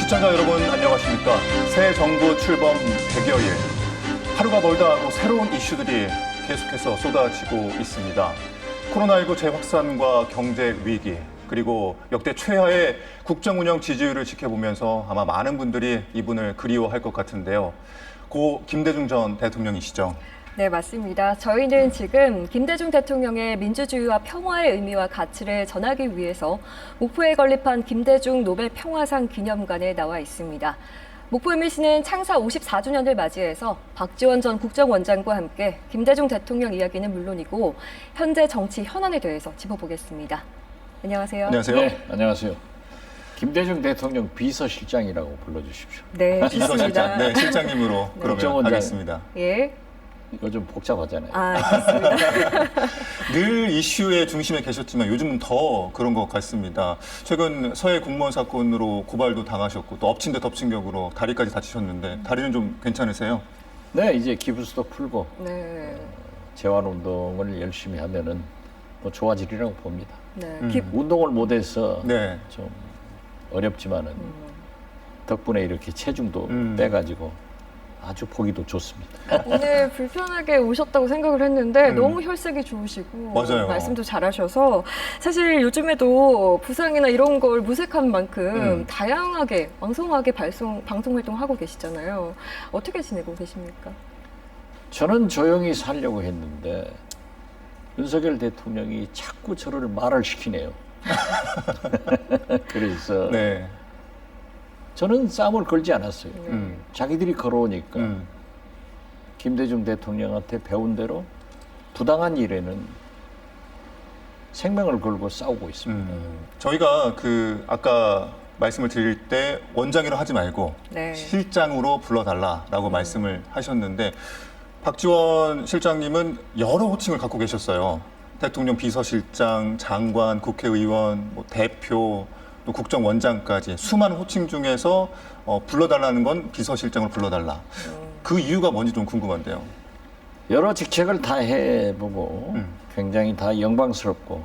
시청자 여러분 안녕하십니까. 새 정부 출범 100여일. 하루가 멀다 하고 새로운 이슈들이 계속해서 쏟아지고 있습니다. 코로나19 재확산과 경제 위기, 그리고 역대 최하의 국정 운영 지지율을 지켜보면서 아마 많은 분들이 이분을 그리워할 것 같은데요. 고 김대중 전 대통령이시죠? 네, 맞습니다. 저희는 지금 김대중 대통령의 민주주의와 평화의 의미와 가치를 전하기 위해서 목포에 건립한 김대중 노벨 평화상 기념관에 나와 있습니다. 목포 MBC는 창사 54주년을 맞이해서 박지원 전 국정원장과 함께 김대중 대통령 이야기는 물론이고 현재 정치 현안에 대해서 짚어보겠습니다. 안녕하세요. 안녕하세요. 네, 안녕하세요. 김대중 대통령 비서실장이라고 불러주십시오. 네, 비서실장, 좋습니다. 네, 실장님으로 그러면 국정원장. 하겠습니다. 예. 요즘 복잡하잖아요. 그렇습니다. 늘 이슈의 중심에 계셨지만 요즘은 더 그런 것 같습니다. 최근 서해 공무원 사건으로 고발도 당하셨고 또 엎친 데 덮친 격으로 다리까지 다치셨는데 다리는 좀 괜찮으세요? 네, 이제 기부스도 풀고 네. 재활 운동을 열심히 하면은 뭐 좋아지리라고 봅니다. 네. 운동을 못해서 네. 좀 어렵지만은 덕분에 이렇게 체중도 빼가지고 아주 보기도 좋습니다. 오늘 불편하게 오셨다고 생각을 했는데 너무 혈색이 좋으시고 맞아요. 말씀도 잘하셔서 사실 요즘에도 부상이나 이런 걸 무색한 만큼 다양하게 왕성하게 방송 활동하고 계시잖아요. 어떻게 지내고 계십니까? 저는 조용히 살려고 했는데 윤석열 대통령이 자꾸 저를 말을 시키네요. 그래서 네. 저는 싸움을 걸지 않았어요. 자기들이 걸어오니까 김대중 대통령한테 배운 대로 부당한 일에는 생명을 걸고 싸우고 있습니다. 저희가 아까 말씀을 드릴 때 원장이라 하지 말고 네. 실장으로 불러달라라고 말씀을 하셨는데 박지원 실장님은 여러 호칭을 갖고 계셨어요. 대통령 비서실장, 장관, 국회의원, 뭐 대표, 또 국정원장까지 수많은 호칭 중에서 불러달라는 건 비서실장을 불러달라. 그 이유가 뭔지 좀 궁금한데요. 여러 직책을 다 해보고 굉장히 다 영광스럽고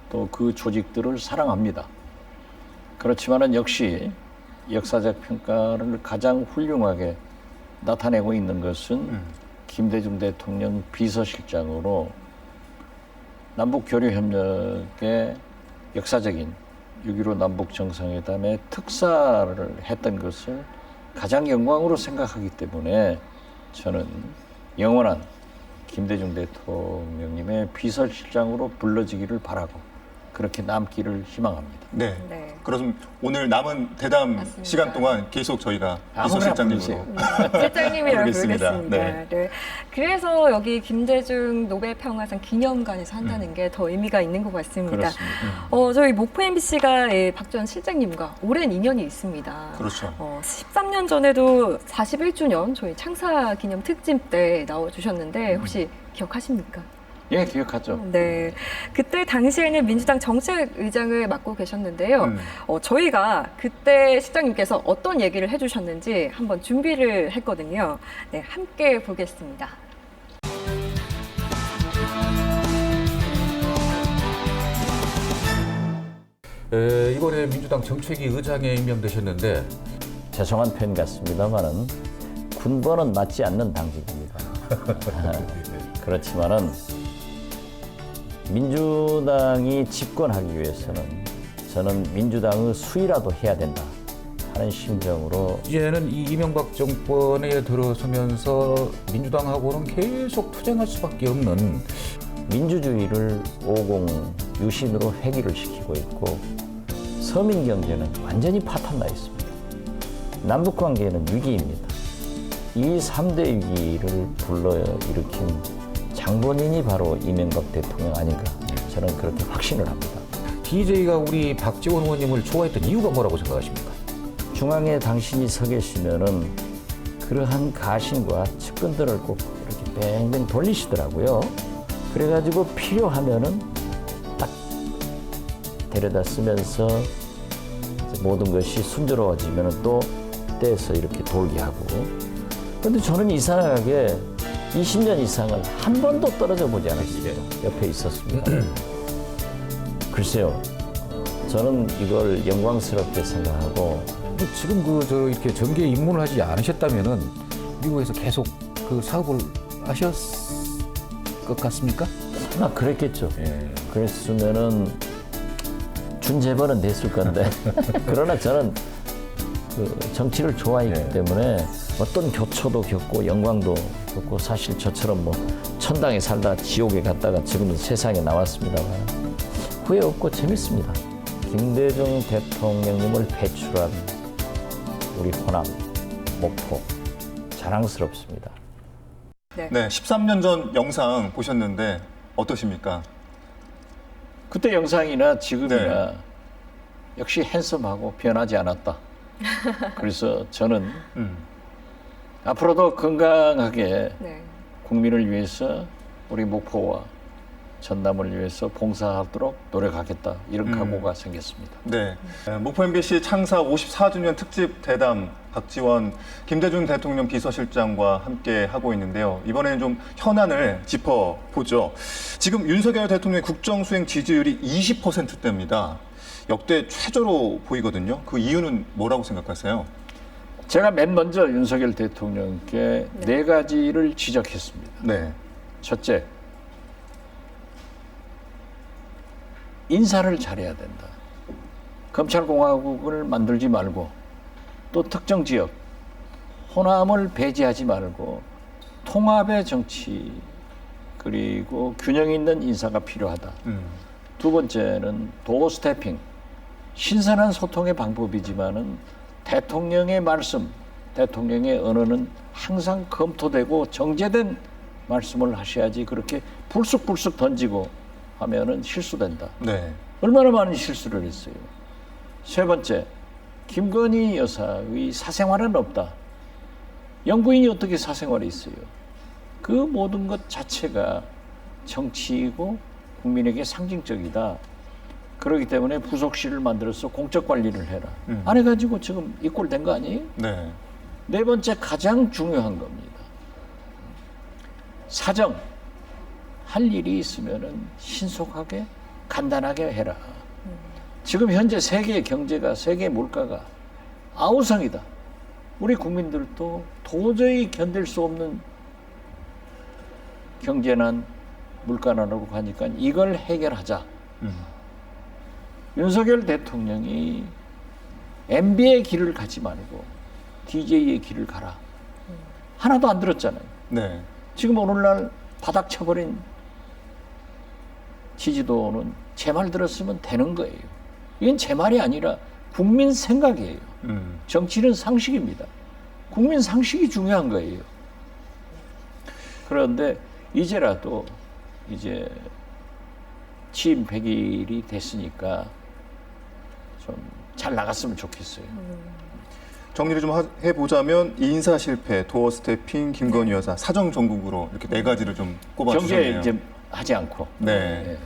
또 그 조직들을 사랑합니다. 그렇지만은 역시 역사적 평가를 가장 훌륭하게 나타내고 있는 것은 김대중 대통령 비서실장으로 남북교류협력의 역사적인 6.15 남북정상회담의 특사를 했던 것을 가장 영광으로 생각하기 때문에 저는 영원한 김대중 대통령님의 비서실장으로 불러지기를 바라고 그렇게 남기를 희망합니다. 네. 네. 그럼 오늘 남은 대담 맞습니다. 시간 동안 계속 저희가 아무나 비서실장님으로 실장님이라고 부르겠습니다. 부르겠습니다. 네. 네. 그래서 여기 김대중 노벨평화상 기념관에서 한다는 게 더 의미가 있는 것 같습니다. 그렇습니다. 저희 목포 MBC가 박지원 실장님과 오랜 인연이 있습니다. 그렇죠. 13년 전에도 41주년 저희 창사 기념 특집 때 나와주셨는데 혹시 기억하십니까? 예, 기억하죠. 네. 그때 당시에는 민주당 정책의장을 맡고 계셨는데요. 저희가 그때 실장님께서 어떤 얘기를 해주셨는지 한번 준비를 했거든요. 네, 함께 보겠습니다. 이번에 민주당 정책위 의장에 임명되셨는데 죄송한 표현 같습니다만은 군번은 맞지 않는 당직입니다. 그렇지만은 민주당이 집권하기 위해서는 저는 민주당의 수위라도 해야 된다 하는 심정으로 이제는 이 이명박 정권에 들어서면서 민주당하고는 계속 투쟁할 수밖에 없는 민주주의를 50 유신으로 회귀를 시키고 있고 서민 경제는 완전히 파탄나 있습니다. 남북 관계는 위기입니다. 이 3대 위기를 불러일으킨 장본인이 바로 이명박 대통령 아닌가 저는 그렇게 확신을 합니다. DJ가 우리 박지원 의원님을 좋아했던 이유가 뭐라고 생각하십니까? 중앙에 당신이 서 계시면은 그러한 가신과 측근들을 꼭 이렇게 뱅뱅 돌리시더라고요. 그래가지고 필요하면은 딱 데려다 쓰면서 모든 것이 순조로워지면은 또 떼서 이렇게 돌게 하고. 그런데 저는 이상하게 20년 이상을 한 번도 떨어져 보지 않았어요. 옆에 있었습니다. 글쎄요, 저는 이걸 영광스럽게 생각하고 뭐 지금 이렇게 정계에 입문을 하지 않으셨다면은 미국에서 계속 그 사업을 하셨을 것 같습니까? 아마 그랬겠죠. 예. 그랬으면은 준재벌은 됐을 건데 그러나 저는 그 정치를 좋아했기 네. 때문에 어떤 교초도 겪고 영광도 겪고 사실 저처럼 뭐 천당에 살다 지옥에 갔다가 지금은 세상에 나왔습니다만 후회 없고 재밌습니다. 김대중 대통령님을 배출한 우리 호남, 목포 자랑스럽습니다. 네. 네, 13년 전 영상 보셨는데 어떠십니까? 그때 영상이나 지금이나 네. 역시 핸섬하고 변하지 않았다. 그래서 저는 앞으로도 건강하게 네. 국민을 위해서 우리 목포와 전남을 위해서 봉사하도록 노력하겠다. 이런 각오가 생겼습니다. 네, 목포 MBC 창사 54주년 특집 대담 박지원 김대중 대통령 비서실장과 함께 하고 있는데요. 이번에는 좀 현안을 짚어보죠. 지금 윤석열 대통령의 국정수행 지지율이 20%대입니다. 역대 최저로 보이거든요. 그 이유는 뭐라고 생각하세요? 제가 맨 먼저 윤석열 대통령께 네 가지를 지적했습니다. 네, 첫째, 인사를 잘해야 된다. 검찰공화국을 만들지 말고 또 특정 지역, 호남을 배제하지 말고 통합의 정치 그리고 균형 있는 인사가 필요하다. 두 번째는 도어 스태핑, 신선한 소통의 방법이지만은 대통령의 말씀, 대통령의 언어는 항상 검토되고 정제된 말씀을 하셔야지 그렇게 불쑥불쑥 던지고 하면은 실수된다. 네, 얼마나 많은 실수를 했어요. 세 번째, 김건희 여사의 사생활은 없다. 영부인이 어떻게 사생활이 있어요? 그 모든 것 자체가 정치이고 국민에게 상징적이다. 그렇기 때문에 부속실을 만들어서 공적 관리를 해라. 안 해가지고 지금 이 꼴 된 거 아니에요? 네, 네 번째 가장 중요한 겁니다. 사정. 할 일이 있으면은 신속하게 간단하게 해라. 지금 현재 세계 경제가 세계 물가가 아우성이다. 우리 국민들도 도저히 견딜 수 없는 경제난 물가난으로 가니까 이걸 해결하자. 윤석열 대통령이 MB의 길을 가지 말고 DJ의 길을 가라. 하나도 안 들었잖아요. 네, 지금 오늘날 바닥 쳐버린 지지도는 제 말 들었으면 되는 거예요. 이건 제 말이 아니라 국민 생각이에요. 정치는 상식입니다. 국민 상식이 중요한 거예요. 그런데 이제라도 이제 취임 100일이 됐으니까 좀 잘 나갔으면 좋겠어요. 정리를 좀 해보자면 인사 실패, 도어 스태핑, 김건희 여사, 사정 정국으로 이렇게 네 가지를 좀 경제 꼽아주셨네요. 이제 하지 않고. 네.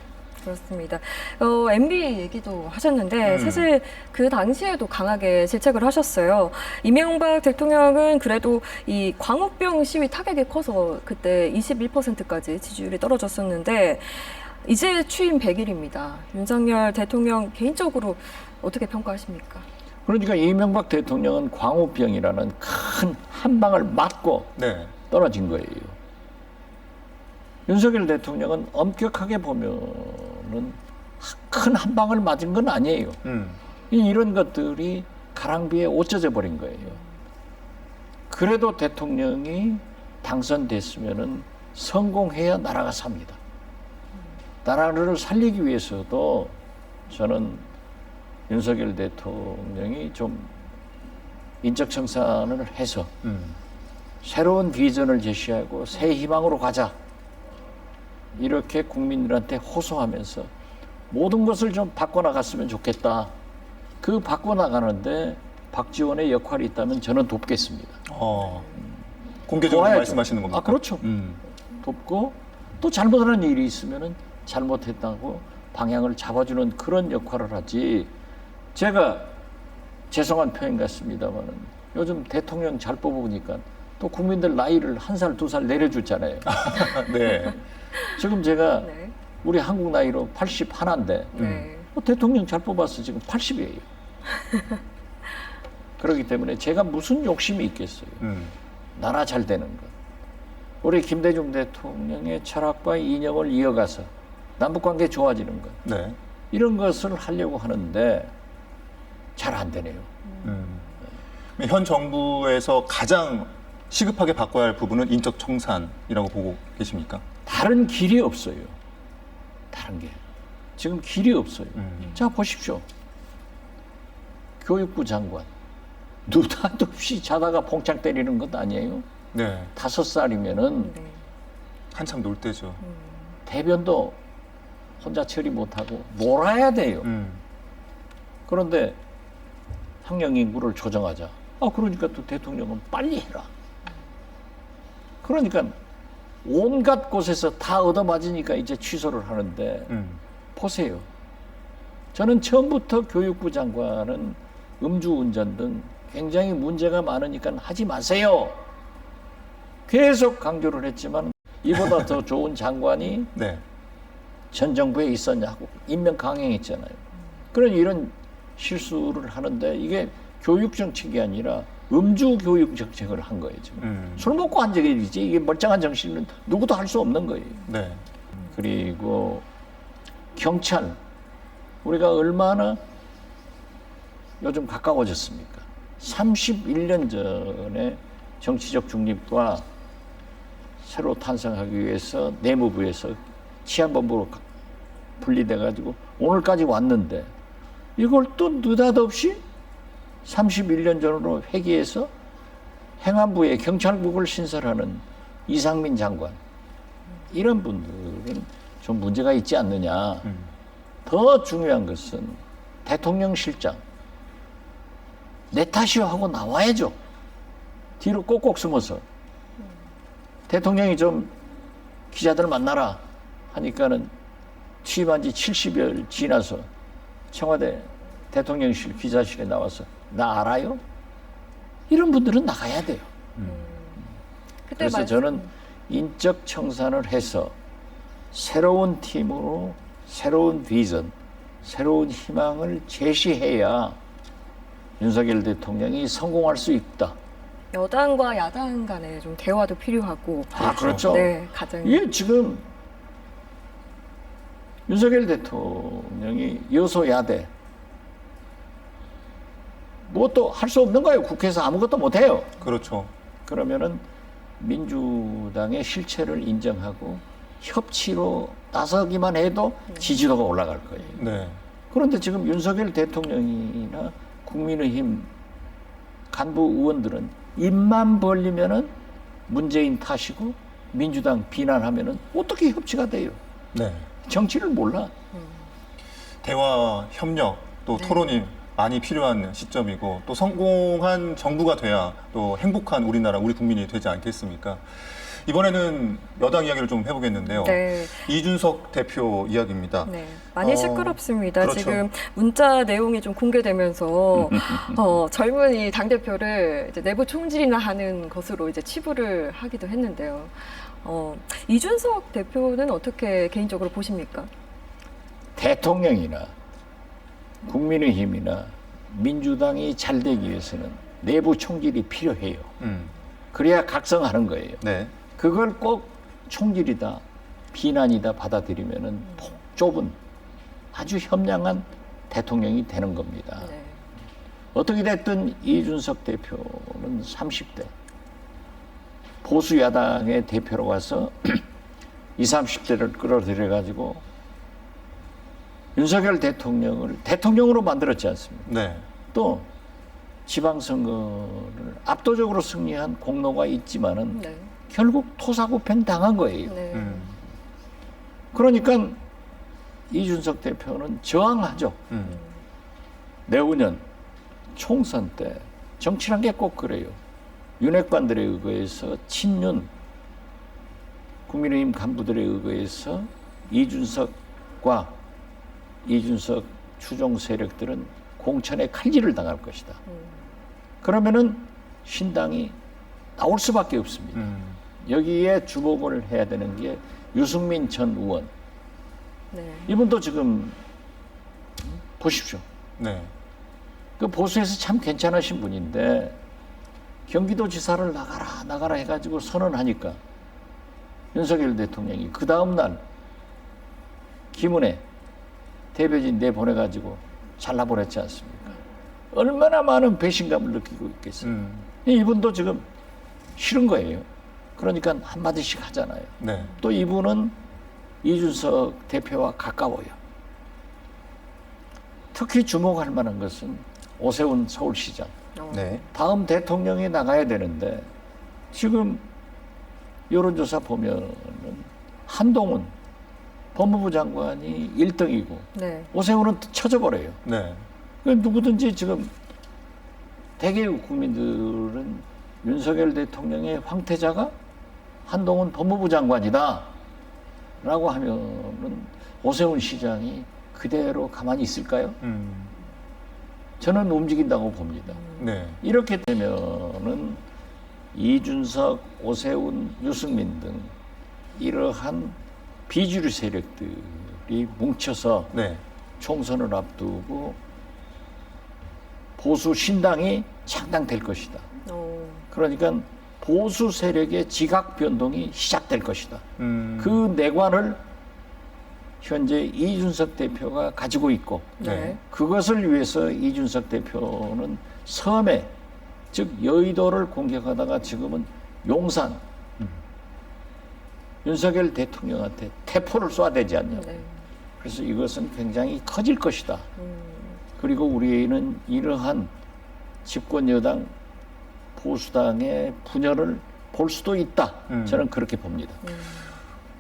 그렇습니다. MB 얘기도 하셨는데 사실 그 당시에도 강하게 질책을 하셨어요. 이명박 대통령은 그래도 이 광우병 시위 타격이 커서 그때 21%까지 지지율이 떨어졌었는데 이제 취임 100일입니다. 윤석열 대통령 개인적으로 어떻게 평가하십니까? 그러니까 이명박 대통령은 광우병이라는 큰 한 방을 맞고 네. 떨어진 거예요. 윤석열 대통령은 엄격하게 보면은 큰 한 방을 맞은 건 아니에요. 이런 것들이 가랑비에 옷 젖어 버린 거예요. 그래도 대통령이 당선됐으면은 성공해야 나라가 삽니다. 나라를 살리기 위해서도 저는 윤석열 대통령이 좀 인적 청산을 해서 새로운 비전을 제시하고 새 희망으로 가자. 이렇게 국민들한테 호소하면서 모든 것을 좀 바꿔나갔으면 좋겠다. 그 바꿔나가는데 박지원의 역할이 있다면 저는 돕겠습니다. 공개적으로 도와야죠. 말씀하시는 겁니까? 아, 그렇죠. 돕고 또 잘못하는 일이 있으면은 잘못했다고 방향을 잡아주는 그런 역할을 하지. 제가 죄송한 표현 같습니다만은 요즘 대통령 잘 뽑으니까 또 국민들 나이를 1살, 2살 내려주잖아요. 네. 지금 제가 네. 우리 한국 나이로 81인데 네. 대통령 잘 뽑아서 지금 80이에요. 그렇기 때문에 제가 무슨 욕심이 있겠어요. 나라 잘 되는 것. 우리 김대중 대통령의 철학과 이념을 이어가서 남북관계 좋아지는 것. 네. 이런 것을 하려고 하는데 잘 안 되네요. 현 정부에서 가장 시급하게 바꿔야 할 부분은 인적 청산이라고 보고 계십니까? 다른 길이 없어요. 다른 게. 지금 길이 없어요. 자, 보십시오. 교육부 장관. 느닷없이 자다가 봉창 때리는 것 아니에요? 네. 5살이면은 네. 한참 놀 때죠. 대변도 혼자 처리 못하고 놀아야 돼요. 그런데 학령 인구를 조정하자. 그러니까 또 대통령은 빨리 해라. 그러니까 온갖 곳에서 다 얻어맞으니까 이제 취소를 하는데 보세요. 저는 처음부터 교육부 장관은 음주운전 등 굉장히 문제가 많으니까 하지 마세요. 계속 강조를 했지만 이보다 더 좋은 장관이 네. 전 정부에 있었냐고 임명 강행했잖아요. 그런 이런 실수를 하는데 이게 교육 정책이 아니라 음주 교육 정책을 한 거예요, 지금. 술 먹고 한 적이 있지. 이게 멀쩡한 정신은 누구도 할 수 없는 거예요. 네. 그리고 경찰. 우리가 얼마나 요즘 가까워졌습니까? 31년 전에 정치적 중립과 새로 탄생하기 위해서 내무부에서 치안본부로 분리돼가지고 오늘까지 왔는데 이걸 또 느닷없이 31년 전으로 회귀해서 행안부에 경찰국을 신설하는 이상민 장관. 이런 분들은 좀 문제가 있지 않느냐. 더 중요한 것은 대통령 실장. 내 탓이요 하고 나와야죠. 뒤로 꼭꼭 숨어서. 대통령이 좀 기자들 만나라 하니까는 취임한 지 70여일 지나서 청와대 대통령실 기자실에 나와서 나 알아요? 이런 분들은 나가야 돼요. 그래서 저는 인적 청산을 해서 새로운 팀으로 새로운 비전, 새로운 희망을 제시해야 윤석열 대통령이 성공할 수 있다. 여당과 야당 간의 좀 대화도 필요하고. 그렇죠. 네, 가장. 예, 지금 윤석열 대통령이 여소야대 뭐 또 할 수 없는 거예요. 국회에서 아무것도 못 해요. 그렇죠. 그러면은 민주당의 실체를 인정하고 협치로 나서기만 해도 지지도가 올라갈 거예요. 네. 그런데 지금 윤석열 대통령이나 국민의힘 간부 의원들은 입만 벌리면은 문재인 탓이고 민주당 비난하면은 어떻게 협치가 돼요? 네. 정치를 몰라. 대화, 협력, 또 토론이 많이 필요한 시점이고 또 성공한 정부가 돼야 또 행복한 우리나라, 우리 국민이 되지 않겠습니까? 이번에는 여당 이야기를 좀 해보겠는데요. 네. 이준석 대표 이야기입니다. 네, 많이 시끄럽습니다. 그렇죠. 지금 문자 내용이 좀 공개되면서 젊은이 당 대표를 이제 내부 총질이나 하는 것으로 이제 치부를 하기도 했는데요. 이준석 대표는 어떻게 개인적으로 보십니까? 대통령이나 국민의힘이나 민주당이 잘 되기 위해서는 내부 총질이 필요해요. 그래야 각성하는 거예요. 네. 그걸 꼭 총질이다, 비난이다 받아들이면은 폭 좁은 아주 현명한 대통령이 되는 겁니다. 네. 어떻게 됐든 이준석 대표는 30대 보수 야당의 대표로 가서 20, 30대를 끌어들여가지고 윤석열 대통령을 대통령으로 만들었지 않습니까? 네. 또 지방선거를 압도적으로 승리한 공로가 있지만은 네. 결국 토사구팽 당한 거예요. 네. 그러니까 이준석 대표는 저항하죠. 내후년 총선 때 정치란 게 꼭 그래요. 윤핵관들에 의거해서 친윤 국민의힘 간부들에 의거해서 이준석과 이준석 추종 세력들은 공천에 칼질을 당할 것이다. 그러면은 신당이 나올 수밖에 없습니다. 여기에 주목을 해야 되는 게 유승민 전 의원. 네. 이분도 지금 보십시오. 네. 그 보수에서 참 괜찮으신 분인데 경기도지사를 나가라 해가지고 선언하니까 윤석열 대통령이 그 다음날 김은혜 대변인 내보내가지고 잘라보냈지 않습니까? 얼마나 많은 배신감을 느끼고 있겠어요. 이분도 지금 싫은 거예요. 그러니까 한마디씩 하잖아요. 네. 또 이분은 이준석 대표와 가까워요. 특히 주목할 만한 것은 오세훈 서울시장. 네. 다음 대통령이 나가야 되는데 지금 여론조사 보면은 한동훈 법무부 장관이 1등이고 네. 오세훈은 쳐져버려요. 네. 누구든지 지금 대개의 국민들은 윤석열 대통령의 황태자가 한동훈 법무부 장관이다 라고 하면은 오세훈 시장이 그대로 가만히 있을까요? 저는 움직인다고 봅니다. 네. 이렇게 되면은 이준석, 오세훈, 유승민 등 이러한 비주류 세력들이 뭉쳐서 네. 총선을 앞두고 보수 신당이 창당될 것이다. 그러니까 보수 세력의 지각 변동이 시작될 것이다. 그 내관을 현재 이준석 대표가 가지고 있고 네. 그것을 위해서 이준석 대표는 섬에 즉 여의도를 공격하다가 지금은 용산 윤석열 대통령한테 태포를 쏴대지 않냐고. 네. 그래서 이것은 굉장히 커질 것이다. 그리고 우리는 이러한 집권 여당 보수당의 분열을 볼 수도 있다. 저는 그렇게 봅니다.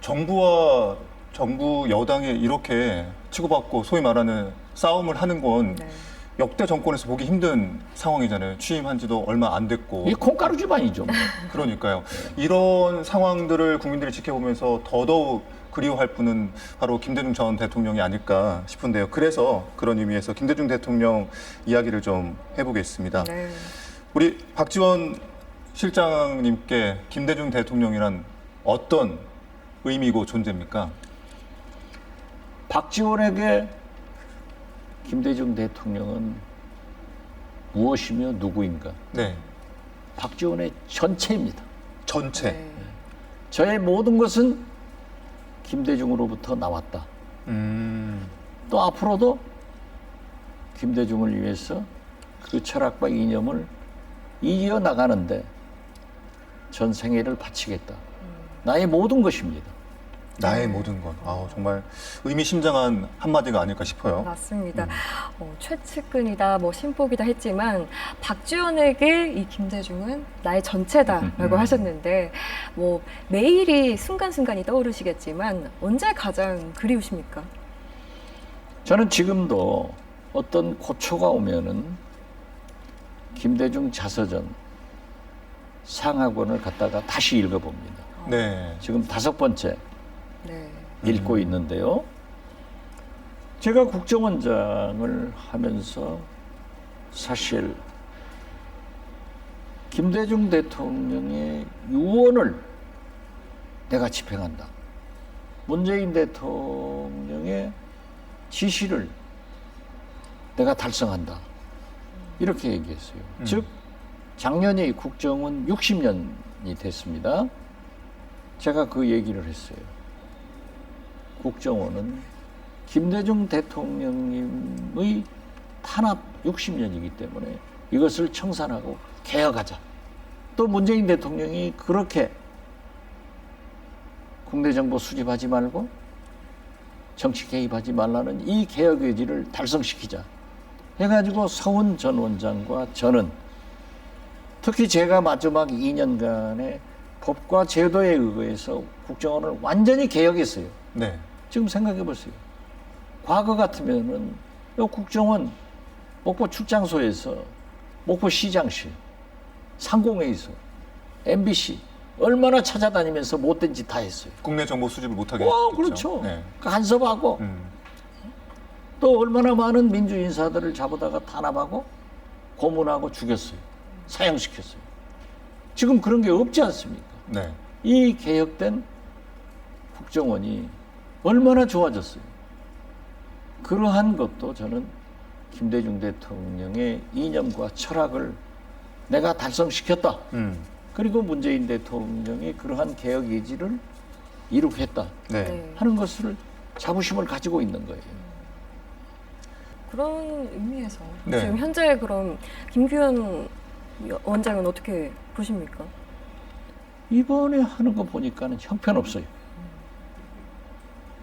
정부와 정부 여당이 이렇게 치고받고 소위 말하는 싸움을 하는 건 네. 역대 정권에서 보기 힘든 상황이잖아요. 취임한 지도 얼마 안 됐고. 이게 콩가루 집안이죠. 그러니까요. 이런 상황들을 국민들이 지켜보면서 더더욱 그리워할 분은 바로 김대중 전 대통령이 아닐까 싶은데요. 그래서 그런 의미에서 김대중 대통령 이야기를 좀 해보겠습니다. 네. 우리 박지원 실장님께 김대중 대통령이란 어떤 의미고 존재입니까? 박지원에게 김대중 대통령은 무엇이며 누구인가? 네. 박지원의 전체입니다. 전체. 네. 저의 모든 것은 김대중으로부터 나왔다. 또 앞으로도 김대중을 위해서 그 철학과 이념을 이어나가는데 전 생애를 바치겠다. 나의 모든 것입니다. 나의 모든 것. 정말 의미심장한 한마디가 아닐까 싶어요. 맞습니다. 최측근이다, 신복이다 했지만 박지원에게 이 김대중은 나의 전체다라고 하셨는데 매일이 순간순간이 떠오르시겠지만 언제 가장 그리우십니까? 저는 지금도 어떤 고초가 오면은 김대중 자서전 상하권을 갖다가 다시 읽어봅니다. 네. 지금 5번째 네. 읽고 있는데요. 제가 국정원장을 하면서 사실 김대중 대통령의 유언을 내가 집행한다. 문재인 대통령의 지시를 내가 달성한다. 이렇게 얘기했어요. 즉 작년이 국정원 60년이 됐습니다. 제가 그 얘기를 했어요. 국정원은 김대중 대통령님의 탄압 60년이기 때문에 이것을 청산하고 개혁하자. 또 문재인 대통령이 그렇게 국내 정보 수집하지 말고 정치 개입하지 말라는 이 개혁 의지를 달성시키자. 해가지고 서훈 전 원장과 저는 특히 제가 마지막 2년간의 법과 제도에 의거해서 국정원을 완전히 개혁했어요. 네. 지금 생각해 보세요. 과거 같으면은 이 국정원 목포 출장소에서 목포 시장실, 상공회의소, MBC 얼마나 찾아다니면서 못된 짓 다 했어요. 국내 정보 수집을 못하게 와, 했죠. 그렇죠. 네. 간섭하고 또 얼마나 많은 민주 인사들을 잡아다가 탄압하고 고문하고 죽였어요. 사형시켰어요. 지금 그런 게 없지 않습니까? 네. 이 개혁된 국정원이 얼마나 좋아졌어요. 그러한 것도 저는 김대중 대통령의 이념과 철학을 내가 달성시켰다. 그리고 문재인 대통령이 그러한 개혁 의지를 이룩했다 네. 네. 하는 것을 자부심을 가지고 있는 거예요. 그런 의미에서 네. 지금 현재 그럼 김규현 원장은 어떻게 보십니까? 이번에 하는 거 보니까는 형편없어요.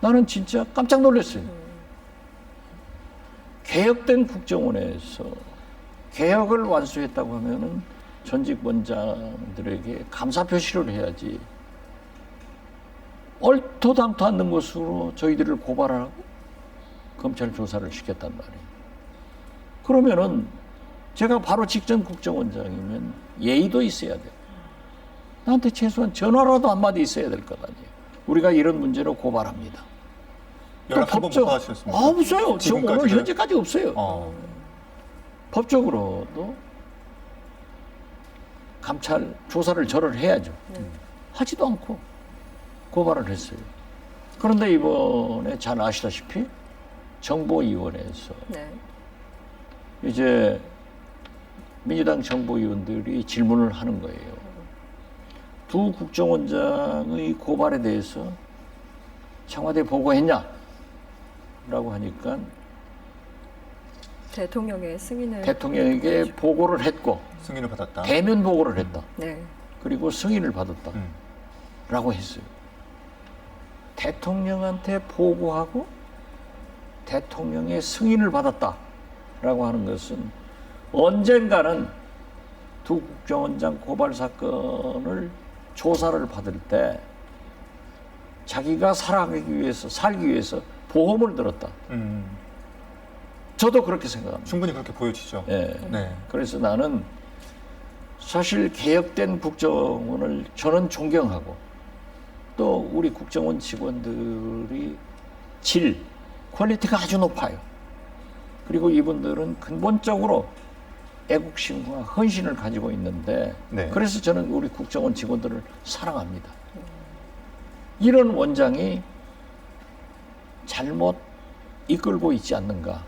나는 진짜 깜짝 놀랐어요. 개혁된 국정원에서 개혁을 완수했다고 하면은 전직 원장들에게 감사 표시를 해야지. 얼토당토 않는 것으로 저희들을 고발하고 검찰 조사를 시켰단 말이에요. 그러면은 제가 바로 직전 국정원장이면 예의도 있어야 돼요. 나한테 최소한 전화라도 한마디 있어야 될 것 아니에요. 우리가 이런 문제로 고발합니다. 연락 한번 못 받으셨습니까? 없어요. 지금 오늘 지금까지는? 현재까지 없어요. 법적으로도 감찰 조사를 저를 해야죠. 하지도 않고 고발을 했어요. 그런데 이번에 잘 아시다시피 정보위원회에서 네. 이제 민주당 정보위원들이 질문을 하는 거예요. 두 국정원장의 고발에 대해서 청와대 보고했냐? 라고 하니까 대통령의 승인을 대통령에게 보고를 했고 승인을 받았다. 대면 보고를 했다. 네. 그리고 승인을 받았다. 음. 라고 했어요. 대통령한테 보고하고 대통령의 승인을 받았다. 라고 하는 것은 언젠가는 두 국정원장 고발 사건을 조사를 받을 때 자기가 살기 위해서 보험을 들었다. 저도 그렇게 생각합니다. 충분히 그렇게 보여지죠. 예. 네. 그래서 나는 사실 개혁된 국정원을 저는 존경하고 또 우리 국정원 직원들이 퀄리티가 아주 높아요. 그리고 이분들은 근본적으로 애국심과 헌신을 가지고 있는데 네. 그래서 저는 우리 국정원 직원들을 사랑합니다. 이런 원장이 잘못 이끌고 있지 않는가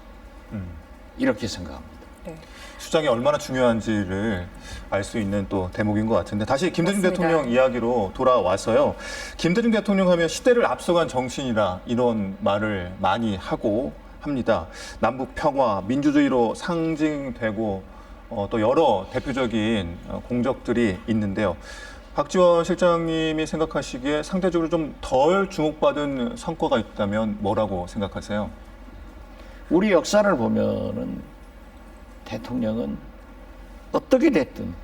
이렇게 생각합니다. 네. 수장이 얼마나 중요한지를 알 수 있는 또 대목인 것 같은데 다시 김대중 맞습니다. 대통령 이야기로 돌아와서요. 김대중 대통령 하면 시대를 앞서간 정신이라 이런 말을 많이 하고 합니다. 남북 평화, 민주주의로 상징되고 또 여러 대표적인 공적들이 있는데요. 박지원 실장님이 생각하시기에 상대적으로 좀 덜 주목받은 성과가 있다면 뭐라고 생각하세요? 우리 역사를 보면은 대통령은 어떻게 됐든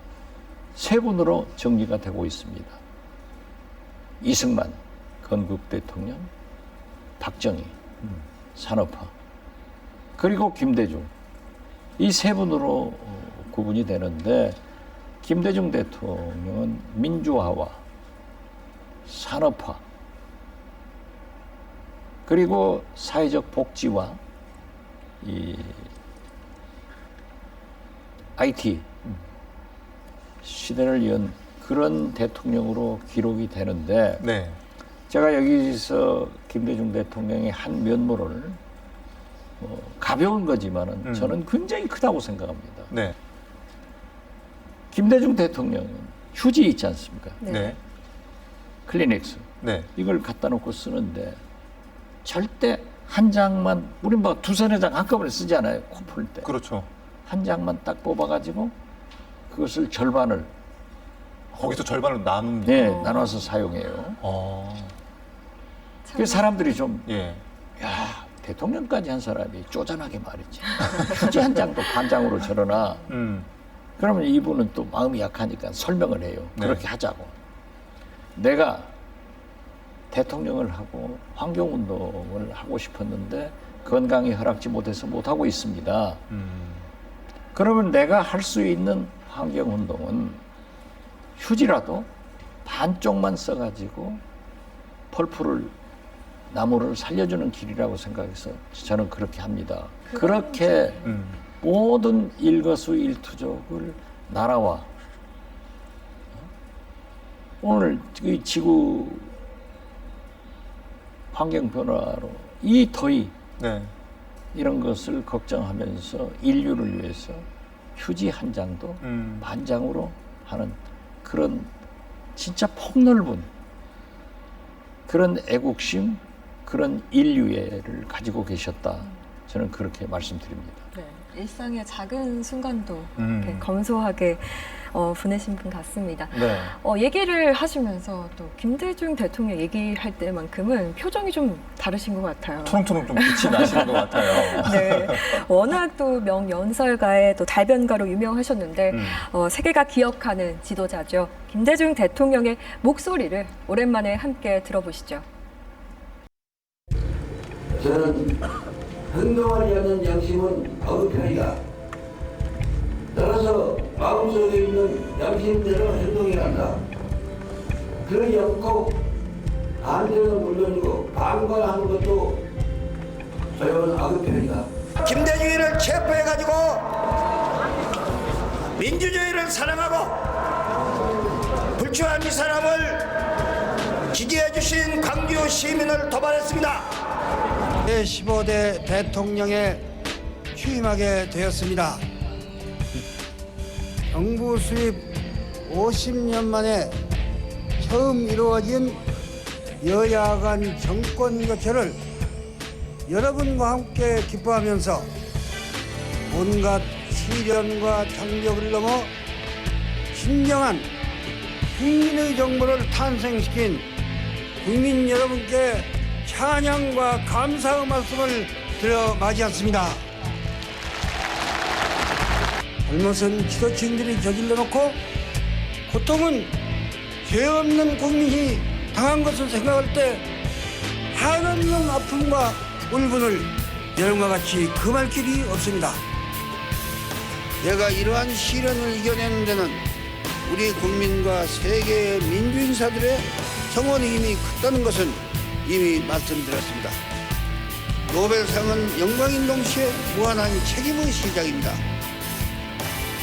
세 분으로 정리가 되고 있습니다. 이승만, 건국 대통령, 박정희, 산업화, 그리고 김대중. 이 세 분으로 구분이 되는데 김대중 대통령은 민주화와 산업화, 그리고 사회적 복지와 이 IT 시대를 연 그런 대통령으로 기록이 되는데 네. 제가 여기서 김대중 대통령의 한 면모를 가벼운 거지만은 저는 굉장히 크다고 생각합니다. 네. 김대중 대통령은 휴지 있지 않습니까? 네. 네. 클리넥스. 네. 이걸 갖다 놓고 쓰는데 절대 한 장만, 우리 뭐 두서너 장 한꺼번에 쓰지 않아요. 코 풀 때. 그렇죠. 한 장만 딱 뽑아가지고 그것을 절반을 거기서 절반으로 나눕니다. 네, 나눠서 사용해요. 그 사람들이 좀, 예. 야, 대통령까지 한 사람이 쪼잔하게 말이지. 휴지 한 장도 반장으로 절어놔. 그러면 이분은 또 마음이 약하니까 설명을 해요. 네. 그렇게 하자고. 내가 대통령을 하고 환경운동을 하고 싶었는데 건강이 허락지 못해서 못하고 있습니다. 그러면 내가 할 수 있는 환경운동은 휴지라도 반쪽만 써가지고 펄프를 나무를 살려주는 길이라고 생각해서 저는 그렇게 합니다. 그렇게 모든 일거수일투족을 나라와 오늘 이 지구 환경 변화로 이 더위 네. 이런 것을 걱정하면서 인류를 위해서 휴지 한 장도 반장으로 하는 그런 진짜 폭넓은 그런 애국심, 그런 인류애를 가지고 계셨다. 저는 그렇게 말씀드립니다. 네, 일상의 작은 순간도 음. 이렇게 검소하게 보내신 분 같습니다. 네. 얘기를 하시면서 또 김대중 대통령 얘기할 때만큼은 표정이 좀 다르신 것 같아요. 초롱초롱 좀 빛이 나시는 것 같아요. 네, 워낙 또 명연설가의 또 달변가로 유명하셨는데 세계가 기억하는 지도자죠. 김대중 대통령의 목소리를 오랜만에 함께 들어보시죠. 저는 행동하지 않는 양심은 어긋편이다. 따라서 마음속에 있는 양심대로 행동해야 한다. 그러지 않고 반대는 물론이고 방관하는 것도 저는 어긋편이다. 김대중이를 체포해가지고 민주주의를 사랑하고 불출한 이 사람을 지지해주신 광주 시민을 도발했습니다. 제15대 대통령에 취임하게 되었습니다. 정부 수립 50년 만에 처음 이루어진 여야 간 정권 교체를 여러분과 함께 기뻐하면서 온갖 시련과 장벽을 넘어 신정한 국민의 정부를 탄생시킨 국민 여러분께 찬양과 감사의 말씀을 드려 맞이했습니다. 잘못은 지도층들이 저질러 놓고 고통은 죄 없는 국민이 당한 것을 생각할 때 한없는 아픔과 울분을 여러분과 같이 금할 길이 없습니다. 내가 이러한 시련을 이겨내는 데는 우리 국민과 세계의 민주인사들의 성원의 힘이 크다는 것은 이미 말씀드렸습니다. 노벨상은 영광인 동시에 무한한 책임의 시작입니다.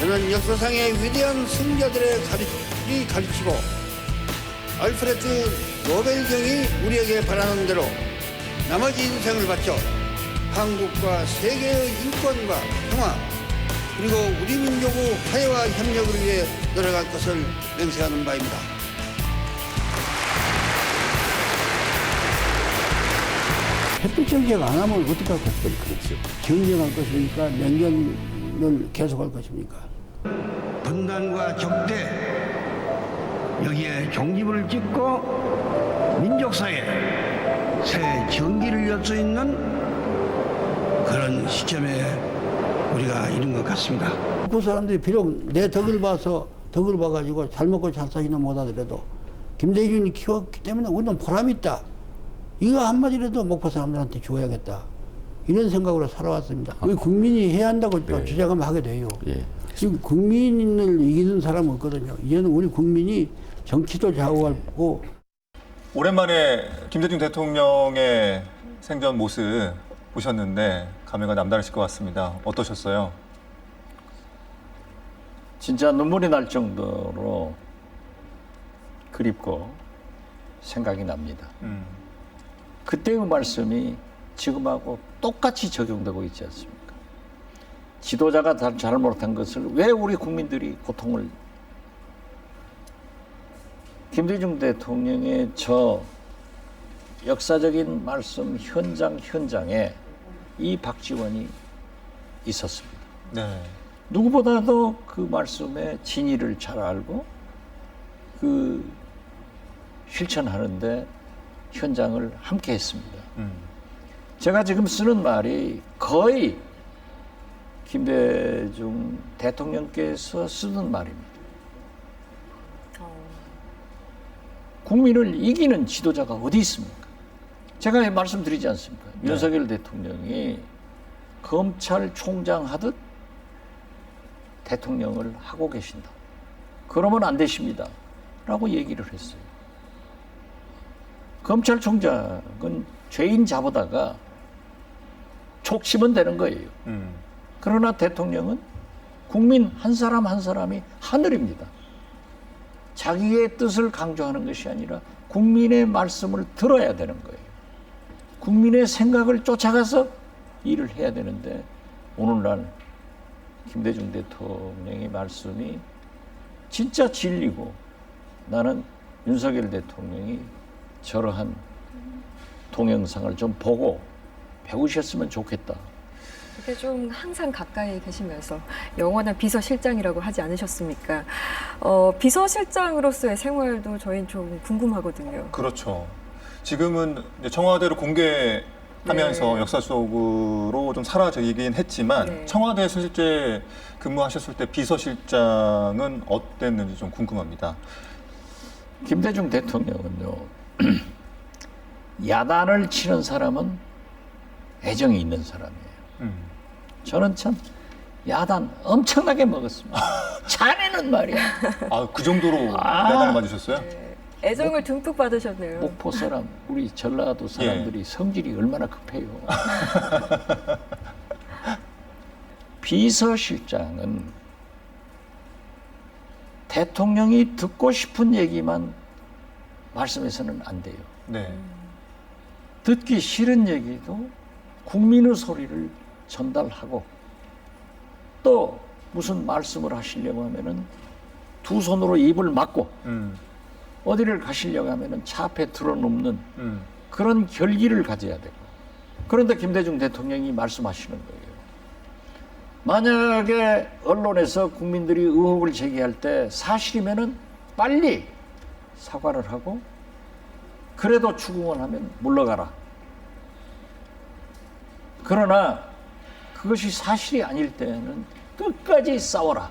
저는 역사상의 위대한 승자들의 가르치고 알프레드 노벨경이 우리에게 바라는 대로 나머지 인생을 바쳐 한국과 세계의 인권과 평화 그리고 우리 민족의 화해와 협력을 위해 노력할 것을 맹세하는 바입니다. 햇빛 정책 안 하면 어떻게 할 것입니까? 그렇죠. 경쟁할 것입니까? 냉전을 계속할 것입니까? 분단과 적대 여기에 종지부를 찍고 민족사에 새 전기를 열 수 있는 그런 시점에 우리가 이른 것 같습니다. 그 사람들이 비록 내 덕을 봐가지고 잘 먹고 잘 사시는 못하더라도 김대중이 키웠기 때문에 우리는 보람이 있다. 이거 한마디라도 목포 사람들한테 줘야겠다. 이런 생각으로 살아왔습니다. 우리 국민이 해야 한다고 또 주장하면 하게 돼요. 지금 국민을 이기는 사람은 없거든요. 이제는 우리 국민이 정치도 좌우하고. 오랜만에 김대중 대통령의 생전 모습 보셨는데 감회가 남다르실 것 같습니다. 어떠셨어요? 진짜 눈물이 날 정도로 그립고 생각이 납니다. 그때의 말씀이 지금하고 똑같이 적용되고 있지 않습니까? 지도자가 잘못한 것을 왜 우리 국민들이 고통을 김대중 대통령의 저 역사적인 말씀 현장에 이 박지원이 있었습니다. 네. 누구보다도 그 말씀의 진위를 잘 알고 그 실천하는데 현장을 함께 했습니다. 제가 지금 쓰는 말이 거의 김대중 대통령께서 쓰는 말입니다. 국민을 이기는 지도자가 어디 있습니까? 제가 말씀드리지 않습니까? 네. 윤석열 대통령이 검찰총장 하듯 대통령을 하고 계신다. 그러면 안 되십니다. 라고 얘기를 했어요. 검찰총장은 죄인 잡아다가 촉치면 되는 거예요. 그러나 대통령은 국민 한 사람 한 사람이 하늘입니다. 자기의 뜻을 강조하는 것이 아니라 국민의 말씀을 들어야 되는 거예요. 국민의 생각을 쫓아가서 일을 해야 되는데 오늘날 김대중 대통령의 말씀이 진짜 진리고 나는 윤석열 대통령이 저러한 동영상을 좀 보고 배우셨으면 좋겠다. 이렇게 좀 항상 가까이 계시면서 영원한 비서실장이라고 하지 않으셨습니까? 비서실장으로서의 생활도 저희는 좀 궁금하거든요. 그렇죠. 지금은 이제 청와대로 공개하면서 네. 역사 속으로 좀 사라지긴 했지만 네. 청와대에서 실제 근무하셨을 때 비서실장은 어땠는지 좀 궁금합니다. 김대중 대통령은요, 야단을 치는 사람은 애정이 있는 사람이에요. 저는 참 야단 엄청나게 먹었습니다. 자네는 말이야. 아, 그 정도로 야단을 맞으셨어요? 네. 애정을 듬뿍 받으셨네요. 목포 사람, 우리 전라도 사람들이 성질이 얼마나 급해요. 비서실장은 대통령이 듣고 싶은 얘기만 말씀해서는 안 돼요. 네. 듣기 싫은 얘기도 국민의 소리를 전달하고 또 무슨 말씀을 하시려고 하면은 두 손으로 입을 막고 어디를 가시려고 하면은 차 앞에 들어눕는 그런 결기를 가져야 되고 그런데 김대중 대통령이 말씀하시는 거예요. 만약에 언론에서 국민들이 의혹을 제기할 때 사실이면은 빨리 사과를 하고 그래도 추궁을 하면 물러가라. 그러나 그것이 사실이 아닐 때는 끝까지 싸워라.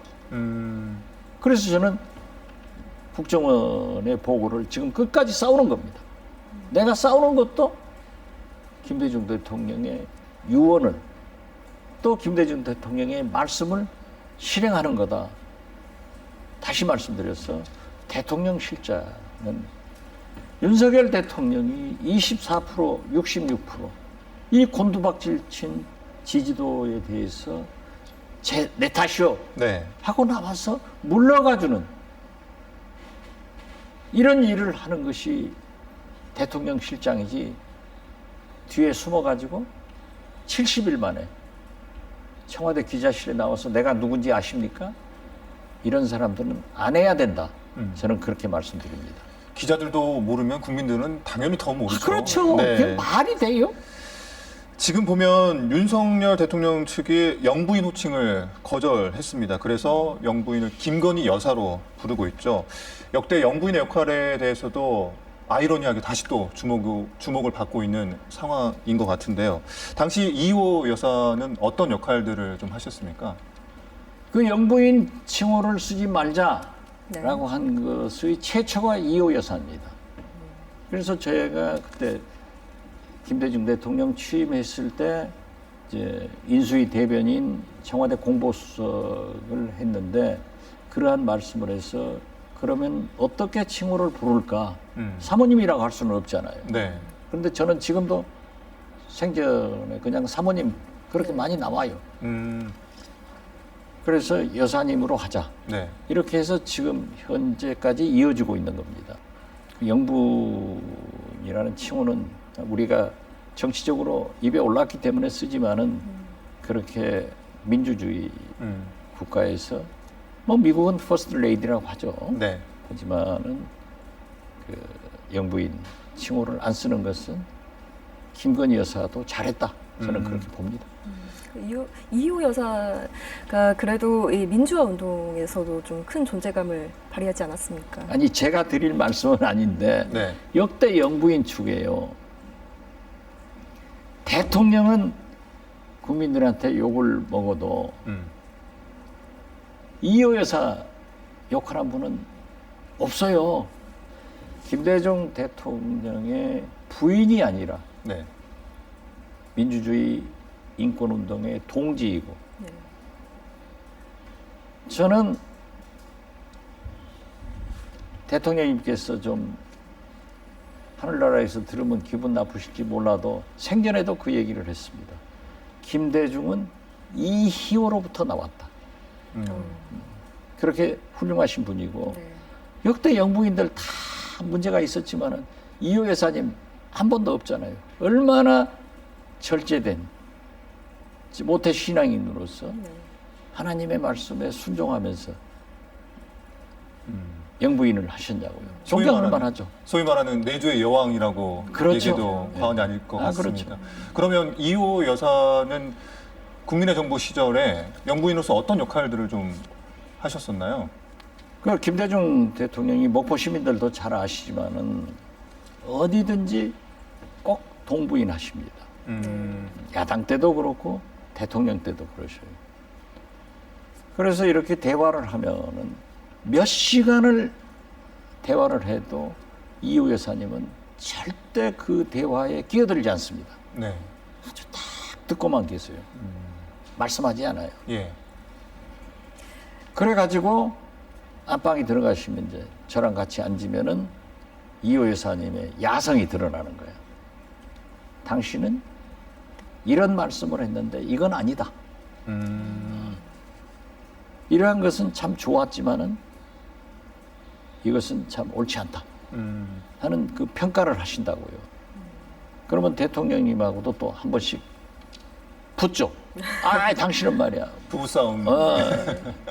그래서 저는 국정원의 보고를 지금 끝까지 싸우는 겁니다. 내가 싸우는 것도 김대중 대통령의 유언을 또 김대중 대통령의 말씀을 실행하는 거다. 다시 말씀드려서 대통령 실장은 윤석열 대통령이 24%, 66%이 곤두박질 친 지지도에 대해서 내 탓이요 네. 하고 나와서 물러가주는 이런 일을 하는 것이 대통령 실장이지 뒤에 숨어가지고 70일 만에 청와대 기자실에 나와서 내가 누군지 아십니까? 이런 사람들은 안 해야 된다. 저는 그렇게 말씀드립니다. 기자들도 모르면 국민들은 당연히 더 모르죠. 그렇죠. 네. 그게 말이 돼요? 지금 보면 윤석열 대통령 측이 영부인 호칭을 거절했습니다. 그래서 영부인을 김건희 여사로 부르고 있죠. 역대 영부인의 역할에 대해서도 아이러니하게 다시 또 주목을 받고 있는 상황인 것 같은데요. 당시 이호 여사는 어떤 역할들을 좀 하셨습니까? 그 영부인 칭호를 쓰지 말자라고 네. 한 것의 최초가 이호 여사입니다. 그래서 저희가 그때 김대중 대통령 취임했을 때 이제 인수위 대변인 청와대 공보수석을 했는데 그러한 말씀을 해서 그러면 어떻게 칭호를 부를까? 사모님이라고 할 수는 없잖아요. 네. 그런데 저는 지금도 생전에 그냥 사모님 그렇게 많이 나와요. 그래서 여사님으로 하자. 네. 이렇게 해서 지금 현재까지 이어지고 있는 겁니다. 영부인이라는 칭호는 우리가 정치적으로 입에 올랐기 때문에 쓰지만은 그렇게 민주주의 국가에서 뭐 미국은 퍼스트 레이디라고 하죠. 네. 하지만은 그 영부인 칭호를 안 쓰는 것은 김건희 여사도 잘했다. 저는 그렇게 봅니다. 이호 여사가 그래도 이 민주화 운동에서도 좀 큰 존재감을 발휘하지 않았습니까? 아니 제가 드릴 말씀은 아닌데 네. 역대 영부인 축에요. 대통령은 국민들한테 욕을 먹어도 이호 여사 욕하는 분은 없어요. 김대중 대통령의 부인이 아니라 네. 민주주의 인권운동의 동지이고 네. 저는 대통령님께서 좀 하늘나라에서 들으면 기분 나쁘실지 몰라도 생전에도 그 얘기를 했습니다. 김대중은 이희호로부터 나왔다. 그렇게 훌륭하신 분이고 네. 역대 영부인들 다 문제가 있었지만은 이호 여사님 한 번도 없잖아요. 얼마나 절제된 모태 신앙인으로서 하나님의 말씀에 순종하면서 영부인을 하셨냐고요. 존경할 만하죠. 소위 말하는 내조의 여왕이라고 그렇죠. 얘기도 네. 과언이 아닐 것 같습니다. 그렇죠. 그러면 이호 여사는 국민의 정부 시절에 영부인으로서 어떤 역할들을 좀 하셨었나요? 그 김대중 대통령이 목포 시민들도 잘 아시지만은 어디든지 꼭 동부인 하십니다. 야당 때도 그렇고 대통령 때도 그러셔요. 그래서 이렇게 대화를 하면은 몇 시간을 대화를 해도 이호 여사님은 절대 그 대화에 끼어들지 않습니다. 네. 아주 딱 듣고만 계세요. 말씀하지 않아요. 예. 그래가지고 안방에 들어가시면 이제 저랑 같이 앉으면은 이호 여사님의 야성이 드러나는 거예요. 당신은 이런 말씀을 했는데 이건 아니다. 이러한 것은 참 좋았지만은 이것은 참 옳지 않다 하는 그 평가를 하신다고요. 그러면 대통령님하고도 또 한 번씩 붙죠. 아, 당신은 말이야. 부부싸움.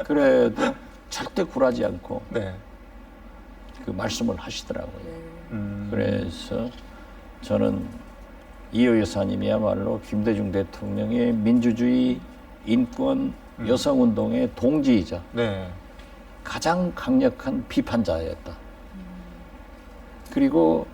그래도 절대 굴하지 않고 네. 그 말씀을 하시더라고요. 그래서 저는 이호 여사님이야말로 김대중 대통령의 민주주의, 인권, 여성운동의 동지이자 네. 가장 강력한 비판자였다. 그리고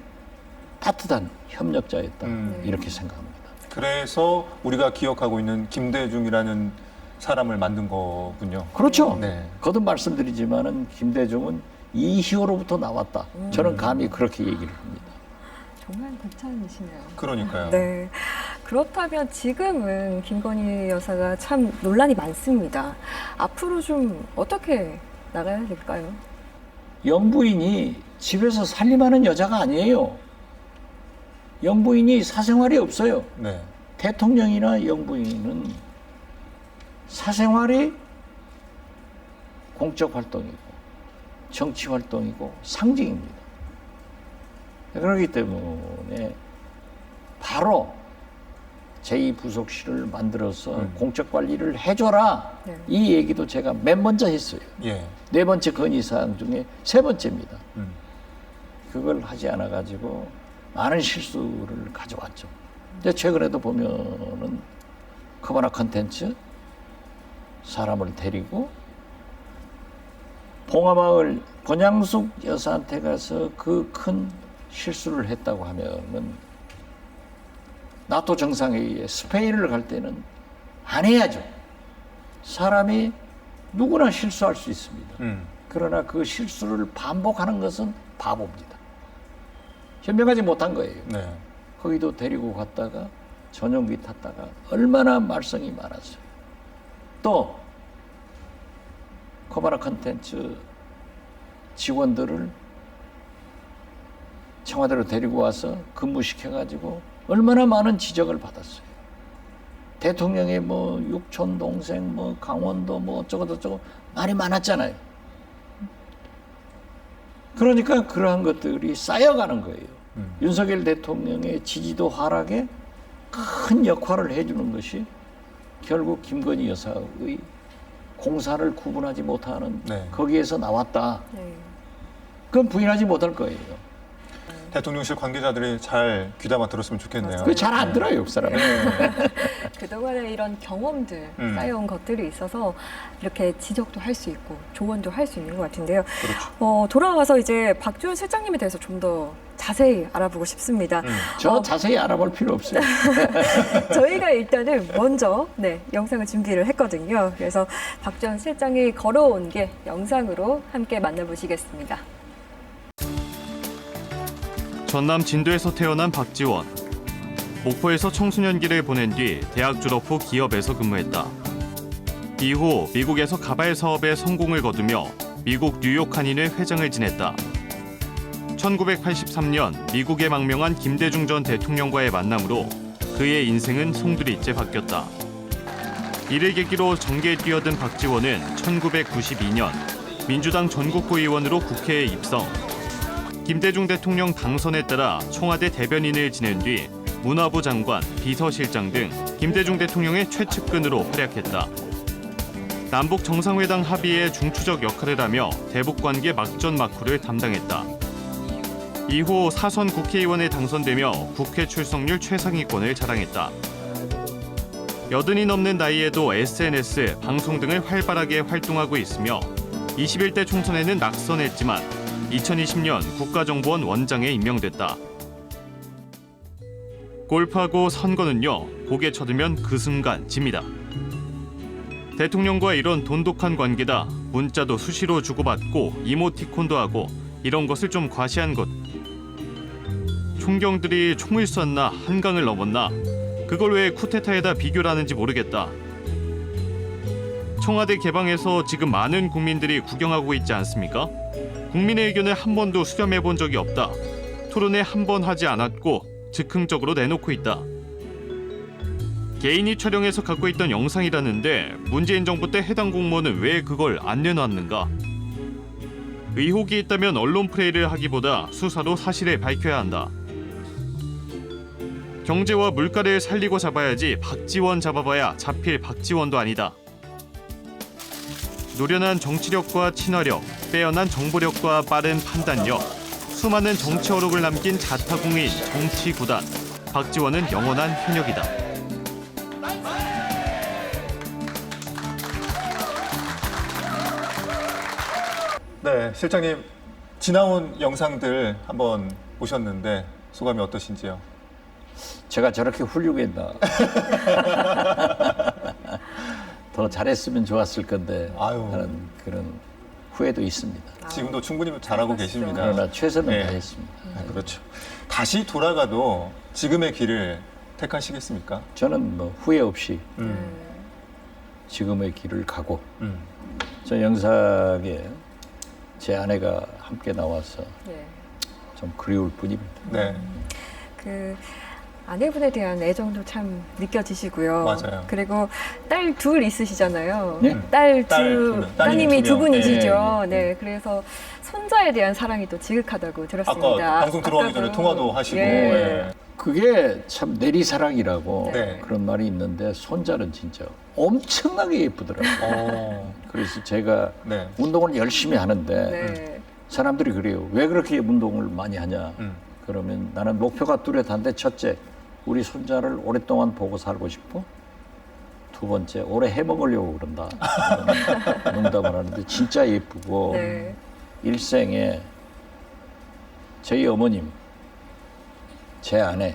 따뜻한 협력자였다. 이렇게 생각합니다. 그래서 우리가 기억하고 있는 김대중이라는 사람을 만든 거군요. 그렇죠. 네. 거듭 말씀드리지만은 김대중은 이희호로부터 나왔다. 저는 감히 그렇게 얘기를 합니다. 정말 극찬이시네요. 그러니까요. 네. 그렇다면 지금은 김건희 여사가 참 논란이 많습니다. 앞으로 좀 어떻게 나가야 될까요? 영부인이 집에서 살림하는 여자가 아니에요. 영부인이 사생활이 없어요. 네. 대통령이나 영부인은 사생활이 공적 활동이고 정치 활동이고 상징입니다. 그렇기 때문에 바로 제2부속실을 만들어서 공적 관리를 해줘라. 네. 이 얘기도 제가 맨 먼저 했어요. 예. 4번째 건의사항 중에 3번째입니다. 그걸 하지 않아가지고 많은 실수를 가져왔죠. 근데 최근에도 보면은 커버나 컨텐츠 사람을 데리고 봉화마을 권양숙 여사한테 가서 그 큰 실수를 했다고 하면은 나토 정상회의에 스페인을 갈 때는 안 해야죠. 사람이 누구나 실수할 수 있습니다. 그러나 그 실수를 반복하는 것은 바보입니다. 현명하지 못한 거예요. 네. 거기도 데리고 갔다가 전용기 탔다가 얼마나 말썽이 많았어요. 또 코바나 컨텐츠 직원들을 청와대로 데리고 와서 근무시켜가지고 얼마나 많은 지적을 받았어요. 대통령의 뭐 육촌 동생 뭐 강원도 뭐 어쩌고 저쩌고 말이 많았잖아요. 그러니까 그러한 것들이 쌓여가는 거예요. 윤석열 대통령의 지지도 하락에 큰 역할을 해주는 것이 결국 김건희 여사의 공사를 구분하지 못하는 네. 거기에서 나왔다. 네. 그건 부인하지 못할 거예요. 대통령실 관계자들이 잘 귀담아 들었으면 좋겠네요. 그게 잘 안 들어요, 그 사람은. 그동안에 이런 경험들 쌓여온 것들이 있어서 이렇게 지적도 할 수 있고 조언도 할 수 있는 것 같은데요. 그렇죠. 돌아와서 이제 박지원 실장님에 대해서 좀 더 자세히 알아보고 싶습니다. 저 자세히 알아볼 필요 없어요. 저희가 일단은 먼저 영상을 준비를 했거든요. 그래서 박지원 실장이 걸어온 게 영상으로 함께 만나보시겠습니다. 전남 진도에서 태어난 박지원. 목포에서 청소년기를 보낸 뒤 대학 졸업 후 기업에서 근무했다. 이후 미국에서 가발 사업에 성공을 거두며 미국 뉴욕 한인회 회장을 지냈다. 1983년 미국에 망명한 김대중 전 대통령과의 만남으로 그의 인생은 송두리째 바뀌었다. 이를 계기로 정계에 뛰어든 박지원은 1992년 민주당 전국구 의원으로 국회에 입성. 김대중 대통령 당선에 따라 청와대 대변인을 지낸 뒤 문화부 장관, 비서실장 등 김대중 대통령의 최측근으로 활약했다. 남북 정상회담 합의의 중추적 역할을 하며 대북관계 막전막후를 담당했다. 이후 사선 국회의원에 당선되며 국회 출석률 최상위권을 자랑했다. 80이 넘는 나이에도 SNS, 방송 등을 활발하게 활동하고 있으며 21대 총선에는 낙선했지만 2020년 국가정보원 원장에 임명됐다. 골프하고 선거는요, 고개 쳐들면 그 순간 집니다. 대통령과 이런 돈독한 관계다. 문자도 수시로 주고받고 이모티콘도 하고 이런 것을 좀 과시한 것. 총경들이 총을 쐈나 한강을 넘었나 그걸 왜 쿠데타에다 비교를 하는지 모르겠다. 청와대 개방해서 지금 많은 국민들이 구경하고 있지 않습니까? 국민의 의견을 한 번도 수렴해 본 적이 없다. 토론회 한 번 하지 않았고 즉흥적으로 내놓고 있다. 개인이 촬영해서 갖고 있던 영상이라는데 문재인 정부 때 해당 공무원은 왜 그걸 안 내놨는가? 의혹이 있다면 언론 플레이를 하기보다 수사로 사실을 밝혀야 한다. 경제와 물가를 살리고 잡아야지 박지원 잡아봐야 잡힐 박지원도 아니다. 노련한 정치력과 친화력, 빼어난 정보력과 빠른 판단력, 수많은 정치 어록을 남긴 자타공인 정치 구단, 박지원은 영원한 현역이다. 네, 실장님 지나온 영상들 한번 보셨는데 소감이 어떠신지요? 제가 저렇게 훌륭했나. 더 잘했으면 좋았을 건데 아유. 하는 그런 후회도 있습니다. 지금도 충분히 잘하고 계십니다. 그러나 최선을 네. 다했습니다. 그렇죠. 다시 돌아가도 지금의 길을 택하시겠습니까? 저는 뭐 후회 없이 지금의 길을 가고 저 영상에 제 아내가 함께 나와서 네. 좀 그리울 뿐입니다. 네, 그 아내분에 대한 애정도 참 느껴지시고요. 맞아요. 그리고 딸 둘 있으시잖아요. 네? 따님이 두 명. 분이시죠. 네, 그래서 손자에 대한 사랑이 또 지극하다고 들었습니다. 아까 방송 들어오기 전에 아까도. 통화도 하시고. 예. 예. 그게 참 내리사랑이라고 네. 그런 말이 있는데 손자는 진짜 엄청나게 예쁘더라고요. 그래서 제가 네. 운동을 열심히 하는데 네. 사람들이 그래요. 왜 그렇게 운동을 많이 하냐. 그러면 나는 목표가 뚜렷한데 첫째, 우리 손자를 오랫동안 보고 살고 싶고 두 번째, 오래 해먹으려고 그런다. 농담을 하는데 진짜 예쁘고 네. 일생에 저희 어머님, 제 아내,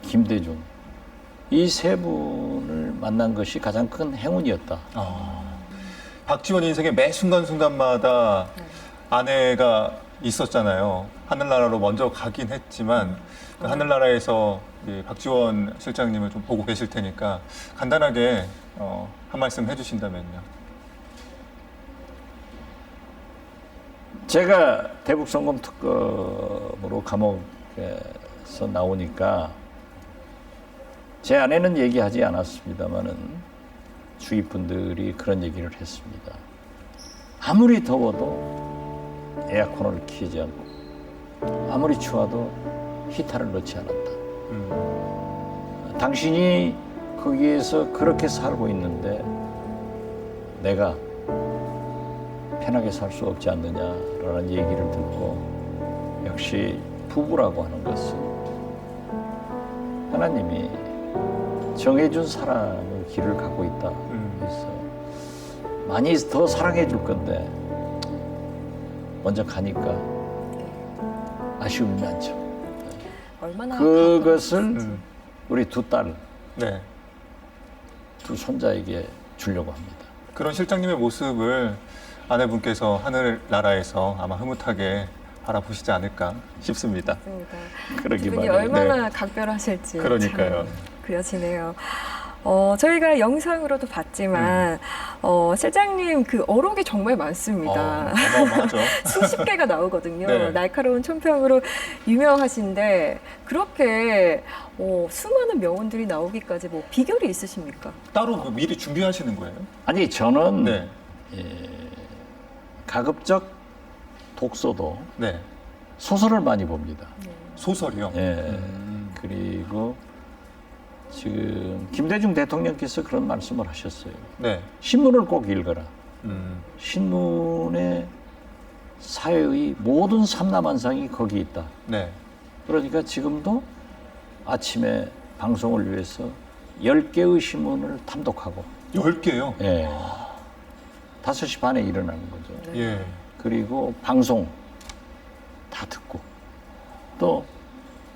김대중 이 세 분을 만난 것이 가장 큰 행운이었다. 박지원 인생의 매 순간순간마다 아내가 있었잖아요. 하늘나라로 먼저 가긴 했지만 그 하늘나라에서 이 박지원 실장님을 좀 보고 계실 테니까 간단하게 한 말씀 해주신다면요. 제가 대북송금 특검으로 감옥에서 나오니까 제 아내는 얘기하지 않았습니다만은 주위 분들이 그런 얘기를 했습니다. 아무리 더워도 에어컨을 켜지 않고 아무리 추워도 히터를 넣지 않았다. 당신이 거기에서 그렇게 살고 있는데 내가 편하게 살 수 없지 않느냐라는 얘기를 듣고 역시 부부라고 하는 것은 하나님이 정해준 사랑의 길을 가고 있다. 그래서 많이 더 사랑해 줄 건데 먼저 가니까 아쉬움이 많죠. 얼마나 그것을 우리 두 딸, 네. 두 손자에게 주려고 합니다. 그런 실장님의 모습을 아내분께서 하늘나라에서 아마 흐뭇하게 바라보시지 않을까 싶습니다. 바쁘습니다. 그러기 두 분이 바래요. 얼마나 각별하실지 그러니까요. 참 그려지네요. 저희가 영상으로도 봤지만 실장님 그 어록이 정말 많습니다. 어마어마하죠. 수십 개가 나오거든요. 네. 날카로운 총평으로 유명하신데 그렇게 수많은 명언들이 나오기까지 뭐 비결이 있으십니까? 따로 뭐 미리 준비하시는 거예요? 아니 저는 네. 가급적 독서도 네. 소설을 많이 봅니다. 소설이요? 예. 그리고 지금 김대중 대통령께서 그런 말씀을 하셨어요. 네. 신문을 꼭 읽어라. 음. 신문에 사회의 모든 삼라만상이 거기 있다. 네. 그러니까 지금도 아침에 방송을 위해서 10개의 신문을 탐독하고 10개요? 예. 5시 반에 일어나는 거죠. 예. 그리고 방송 다 듣고 또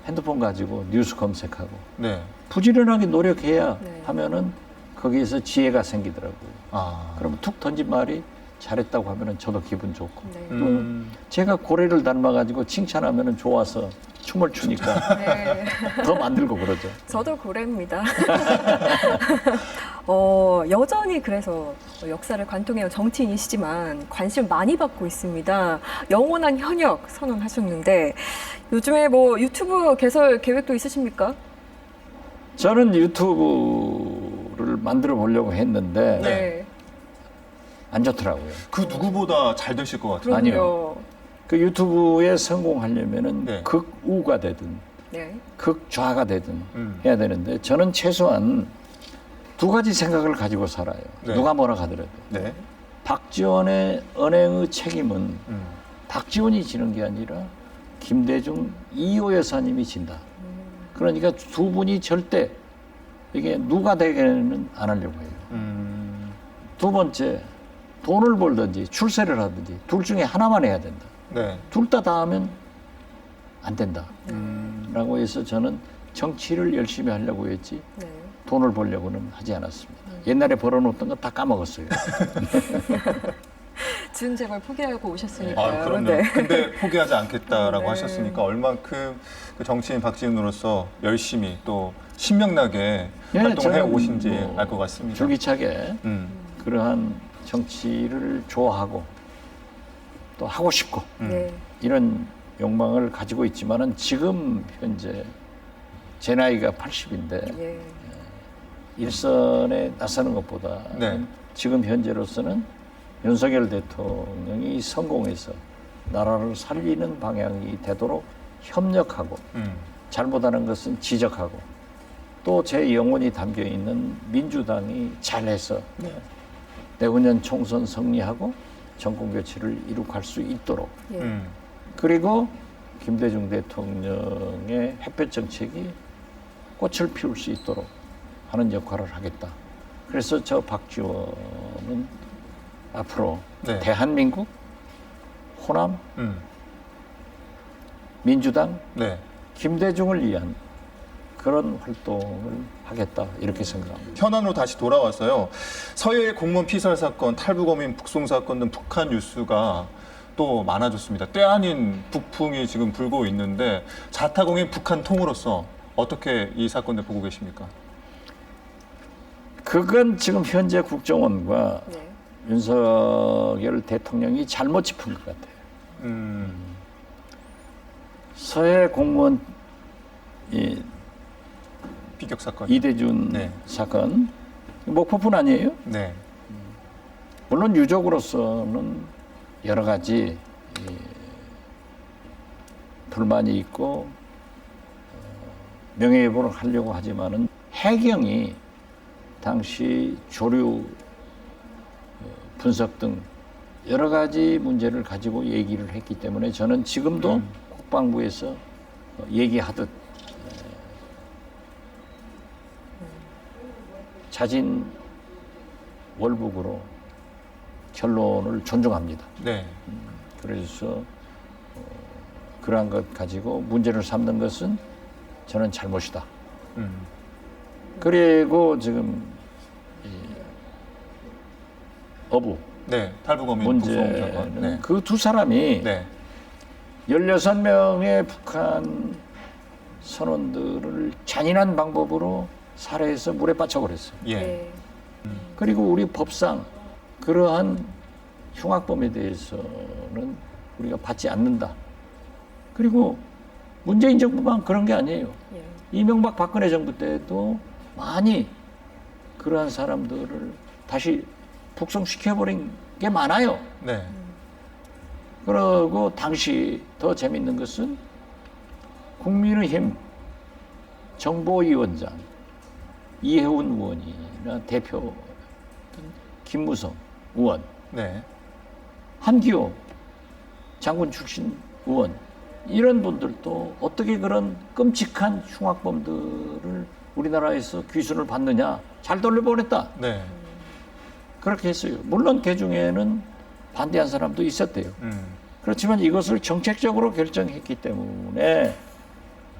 핸드폰 가지고 뉴스 검색하고 네. 부지런하게 노력해야 네. 하면은 거기에서 지혜가 생기더라고요. 아. 그러면 툭 던진 말이 잘했다고 하면은 저도 기분 좋고 네. 음. 제가 고래를 닮아가지고 칭찬하면은 좋아서 춤을 추니까 네. 더 만들고 그러죠. 저도 고래입니다. 여전히 그래서 역사를 관통해온 정치인이시지만 관심 많이 받고 있습니다. 영원한 현역 선언하셨는데 요즘에 뭐 유튜브 개설 계획도 있으십니까? 저는 유튜브를 만들어 보려고 했는데 네. 안 좋더라고요. 그 누구보다 잘 되실 것 같아요. 아니요. 그 유튜브에 성공하려면은 네. 극우가 되든 네. 극좌가 되든 음. 해야 되는데 저는 최소한 두 가지 생각을 가지고 살아요. 네. 누가 뭐라 하더라도. 네. 박지원의 언행의 책임은 음. 박지원이 지는 게 아니라 김대중 이호 여사님이 진다. 그러니까 두 분이 절대 이게 누가 되게는 안 하려고 해요. 두 번째, 돈을 벌든지 출세를 하든지 둘 중에 하나만 해야 된다. 네. 둘 다 하면 안 된다. 라고 해서 저는 정치를 열심히 하려고 했지 네. 돈을 벌려고는 하지 않았습니다. 옛날에 벌어놓던 거 다 까먹었어요. 준 재벌 포기하고 오셨으니까요. 아, 그럼요. 네. 근데 포기하지 않겠다라고 네. 하셨으니까 얼만큼 그 정치인 박지훈으로서 열심히 또 신명나게 예, 활동을 해 저는 오신지 뭐 알 것 같습니다. 줄기차게 음. 그러한 정치를 좋아하고 또 하고 싶고 네. 이런 욕망을 가지고 있지만은 지금 현재 제 나이가 80인데 예. 일선에 나서는 것보다 네. 지금 현재로서는 윤석열 대통령이 성공해서 나라를 살리는 방향이 되도록 협력하고 잘못하는 것은 지적하고 또 제 영혼이 담겨 있는 민주당이 잘해서 네. 내후년 총선 승리하고 정권 교체를 이룩할 수 있도록 예. 그리고 김대중 대통령의 햇볕 정책이 꽃을 피울 수 있도록 하는 역할을 하겠다. 그래서 저 박지원은 앞으로 네. 대한민국, 호남, 음. 민주당, 네. 김대중을 위한 그런 활동을 하겠다 이렇게 생각합니다. 현안으로 다시 돌아와서요. 서해 공무원 피살 사건, 탈북어민 북송 사건 등 북한 뉴스가 또 많아졌습니다. 때 아닌 북풍이 지금 불고 있는데 자타공인 북한 통으로서 어떻게 이 사건을 보고 계십니까? 그건 지금 현재 국정원과 네. 윤석열 대통령이 잘못 짚은 것 같아요. 서해 공무원 이 비격 사건. 이대준 네. 사건 목포뿐 아니에요? 네. 물론 유족으로서는 여러 가지 불만이 있고 명예회복을 하려고 하지만은 해경이 당시 조류 분석 등 여러 가지 문제를 가지고 얘기를 했기 때문에 저는 지금도 국방부에서 얘기하듯 자진 월북으로 결론을 존중합니다. 네. 그래서 그러한 것 가지고 문제를 삼는 것은 저는 잘못이다. 그리고 지금 이 어부 네. 탈북어민 북송 사건. 문제는 네. 그 두 사람이 네. 16명의 북한 선원들을 잔인한 방법으로 살해해서 물에 빠쳐버렸어요. 예. 네. 그리고 우리 법상 그러한 흉악범에 대해서는 우리가 받지 않는다. 그리고 문재인 정부만 그런 게 아니에요. 예. 이명박 박근혜 정부 때도 많이 그러한 사람들을 다시 북송시켜버린 게 많아요. 네. 그리고 당시 더 재밌는 것은 국민의힘 정보위원장 이해운 의원이나 대표 김무성 의원, 네. 한기호 장군 출신 의원 이런 분들도 어떻게 그런 끔찍한 흉악범들을 우리나라에서 귀순을 받느냐 잘 돌려보냈다 네. 그렇게 했어요. 물론 그 중에는 반대한 사람도 있었대요. 그렇지만 이것을 정책적으로 결정했기 때문에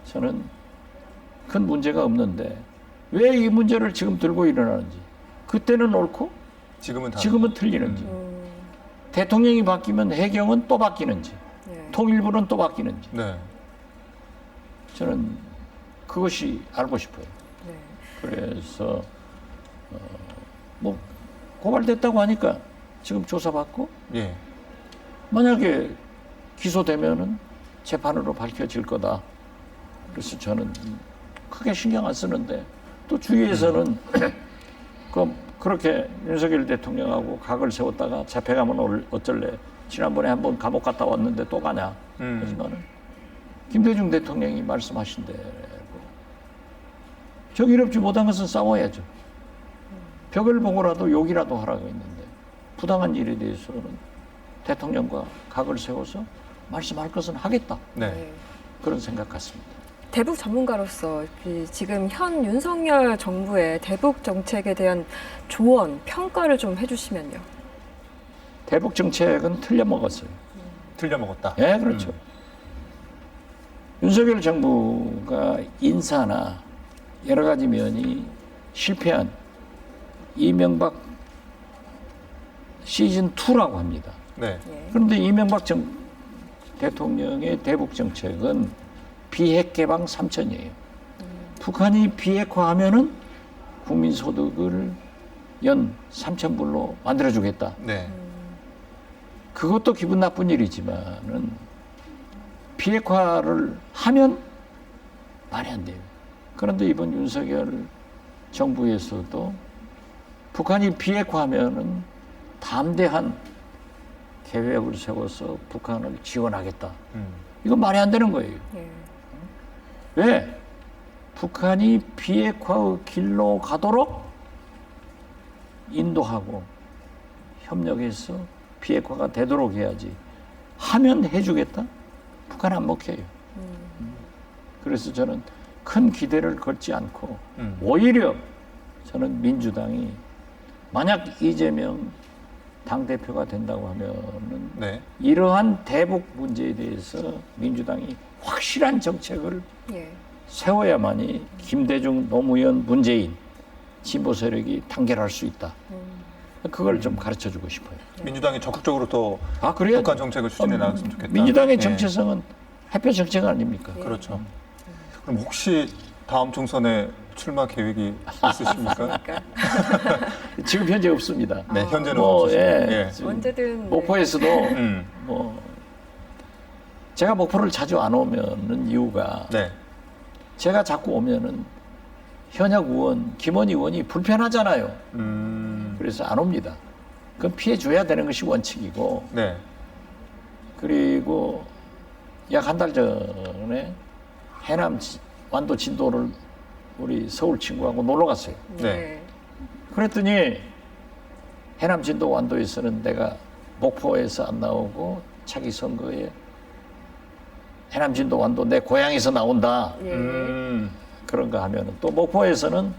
저는 큰 문제가 없는데 왜 이 문제를 지금 들고 일어나는지 그때는 옳고 지금은 틀리는지 대통령이 바뀌면 해경은 또 바뀌는지 네. 통일부는 또 바뀌는지 네. 저는 그것이 알고 싶어요. 네. 그래서 뭐 고발됐다고 하니까 지금 조사받고 예. 만약에 기소되면은 재판으로 밝혀질 거다. 그래서 저는 크게 신경 안 쓰는데 또 주위에서는 그렇게 윤석열 대통령하고 각을 세웠다가 잡혀가면 어쩔래. 지난번에 한번 감옥 갔다 왔는데 또 가냐. 하지만은 김대중 대통령이 말씀하신 대로 정의롭지 못한 것은 싸워야죠. 벽을 보고라도 욕이라도 하라고 했는데 부당한 일에 대해서는 대통령과 각을 세워서 말씀할 것은 하겠다. 네. 그런 생각 같습니다. 대북 전문가로서 지금 현 윤석열 정부의 대북 정책에 대한 조언, 평가를 좀 해주시면요. 대북 정책은 틀려먹었어요. 틀려먹었다. 예, 그렇죠. 윤석열 정부가 인사나 여러 가지 면이 실패한 이명박 시즌 2라고 합니다. 네. 그런데 이명박 대통령의 대북 정책은 비핵 개방 3천이에요. 북한이 비핵화하면은 국민 소득을 연 3,000불로 만들어주겠다. 네. 그것도 기분 나쁜 일이지만은 비핵화를 하면 말이 안 돼요. 그런데 이번 윤석열 정부에서도 북한이 비핵화하면은 담대한 계획을 세워서 북한을 지원하겠다. 이건 말이 안 되는 거예요. 네. 왜? 북한이 비핵화의 길로 가도록 인도하고 협력해서 비핵화가 되도록 해야지. 하면 해주겠다? 북한 안 먹혀요. 그래서 저는 큰 기대를 걸지 않고 오히려 저는 민주당이 만약 이재명 당대표가 된다고 하면은 네. 이러한 대북 문제에 대해서 민주당이 확실한 정책을 예. 세워야만이 김대중, 노무현, 문재인 진보 세력이 단결할 수 있다. 그걸 좀 가르쳐주고 싶어요. 민주당이 적극적으로 또 그래요? 북한 정책을 추진해 나갔으면 좋겠다. 민주당의 예. 정체성은 햇볕 정책 아닙니까? 그렇죠. 그럼 혹시 다음 총선에 출마 계획이 있으십니까? 지금 현재 없습니다. 네, 현재는 뭐, 없으시고. 예. 예. 언제든 목포에서도 음. 뭐 제가 목포를 자주 안 오면은 이유가 네. 제가 자꾸 오면은 현역 의원, 김원희 의원이 불편하잖아요. 그래서 안 옵니다. 그건 피해 줘야 되는 것이 원칙이고 네. 그리고 약 한 달 전에 해남 완도 진도를 우리 서울 친구하고 놀러 갔어요. 네. 그랬더니 해남 진도 완도에서는 내가 목포에서 안 나오고 차기 선거에 해남 진도 완도 내 고향에서 나온다. 예. 그런가 하면은 또 목포에서는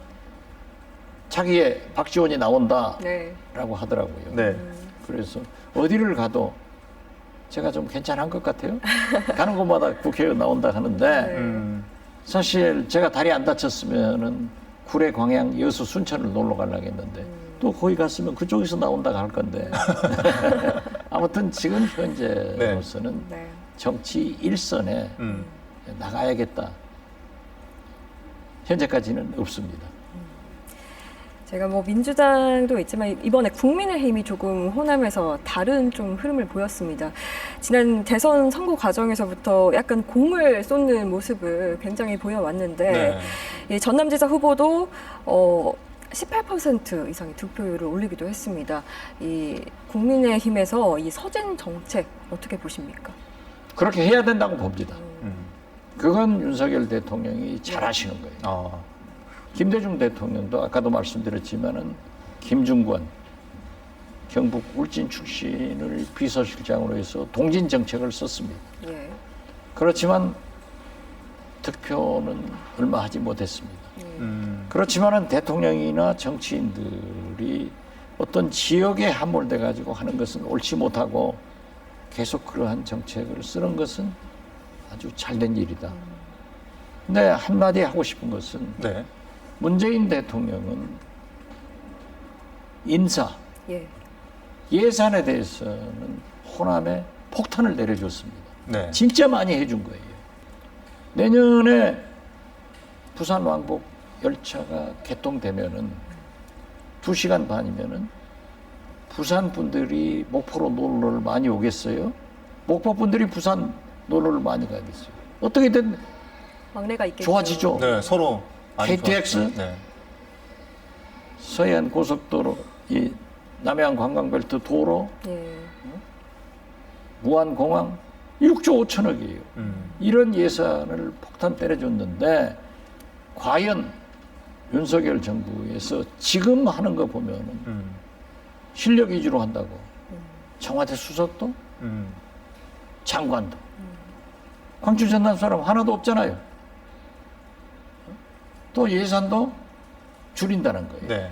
차기에 박지원이 나온다라고 네. 하더라고요. 네. 그래서 어디를 가도 제가 좀 괜찮은 것 같아요. 가는 곳마다 국회의원 나온다 하는데 사실 제가 다리 안 다쳤으면은 구례, 광양, 여수, 순천을 놀러 가려고 했는데 또 거기 갔으면 그쪽에서 나온다고 할 건데 아무튼 지금 현재로서는 네. 정치 일선에 나가야겠다. 현재까지는 없습니다. 제가 뭐 민주당도 있지만 이번에 국민의힘이 조금 호남에서 다른 좀 흐름을 보였습니다. 지난 대선 선거 과정에서부터 약간 공을 쏟는 모습을 굉장히 보여왔는데 네. 이 전남지사 후보도 18% 이상의 득표율을 올리기도 했습니다. 이 국민의힘에서 이 서진 정책 어떻게 보십니까? 그렇게 해야 된다고 봅니다. 그건 윤석열 대통령이 잘하시는 거예요. 김대중 대통령도 아까도 말씀드렸지만은 김중권 경북 울진 출신을 비서실장으로 해서 동진 정책을 썼습니다. 예. 그렇지만 득표는 얼마 하지 못했습니다. 그렇지만은 대통령이나 정치인들이 어떤 지역에 함몰돼 가지고 하는 것은 옳지 못하고 계속 그러한 정책을 쓰는 것은 아주 잘된 일이다. 근데 한마디 하고 싶은 것은 네. 문재인 대통령은 인사, 예. 예산에 대해서는 호남에 폭탄을 내려줬습니다. 네. 진짜 많이 해준 거예요. 내년에 부산 왕복 열차가 개통되면은 2시간 반이면은 부산 분들이 목포로 놀러를 많이 오겠어요? 목포 분들이 부산 놀러를 많이 가겠어요? 어떻게든 막내가 있겠죠. 좋아지죠. 네, 서로 많이 KTX? 좋았죠. 네. 서해안 고속도로, 이 남해안 관광벨트 도로, 예. 무안공항 6조 5천억이에요. 이런 예산을 폭탄 때려줬는데 과연 윤석열 정부에서 지금 하는 거 보면은 실력 위주로 한다고 청와대 수석도 장관도 광주 전남 사람 하나도 없잖아요. 또 예산도 줄인다는 거예요. 네.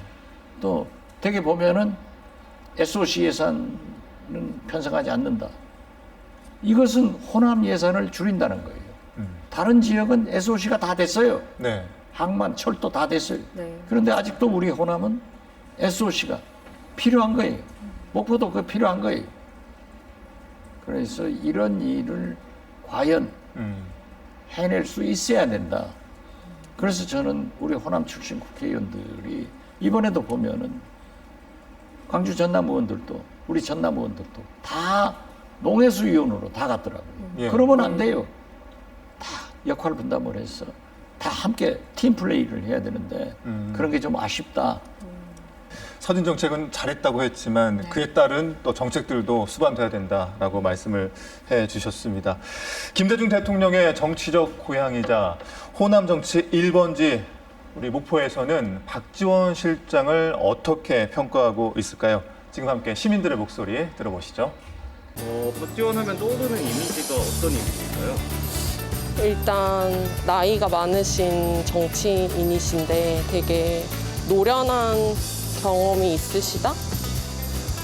또 되게 보면은 SOC 예산은 편성하지 않는다. 이것은 호남 예산을 줄인다는 거예요. 다른 지역은 SOC가 다 됐어요. 네. 항만, 철도 다 됐어요. 네. 그런데 아직도 우리 호남은 SOC가 필요한 거예요. 목포도 그 필요한 거예요. 그래서 이런 일을 과연 해낼 수 있어야 된다. 그래서 저는 우리 호남 출신 국회의원들이 이번에도 보면은 광주 전남 의원들도 우리 전남 의원들도 다 농해수 위원으로 다 갔더라고요. 예. 그러면 안 돼요. 다 역할 분담을 해서 다 함께 팀 플레이를 해야 되는데 그런 게 좀 아쉽다. 서진 정책은 잘했다고 했지만 그에 따른 또 정책들도 수반돼야 된다라고 말씀을 해주셨습니다. 김대중 대통령의 정치적 고향이자 호남 정치 1번지 우리 목포에서는 박지원 실장을 어떻게 평가하고 있을까요? 지금 함께 시민들의 목소리 들어보시죠. 박지원 하면 떠오르는 이미지가 어떤 이미지인가요? 일단 나이가 많으신 정치인이신데 되게 노련한 경험이 있으시다?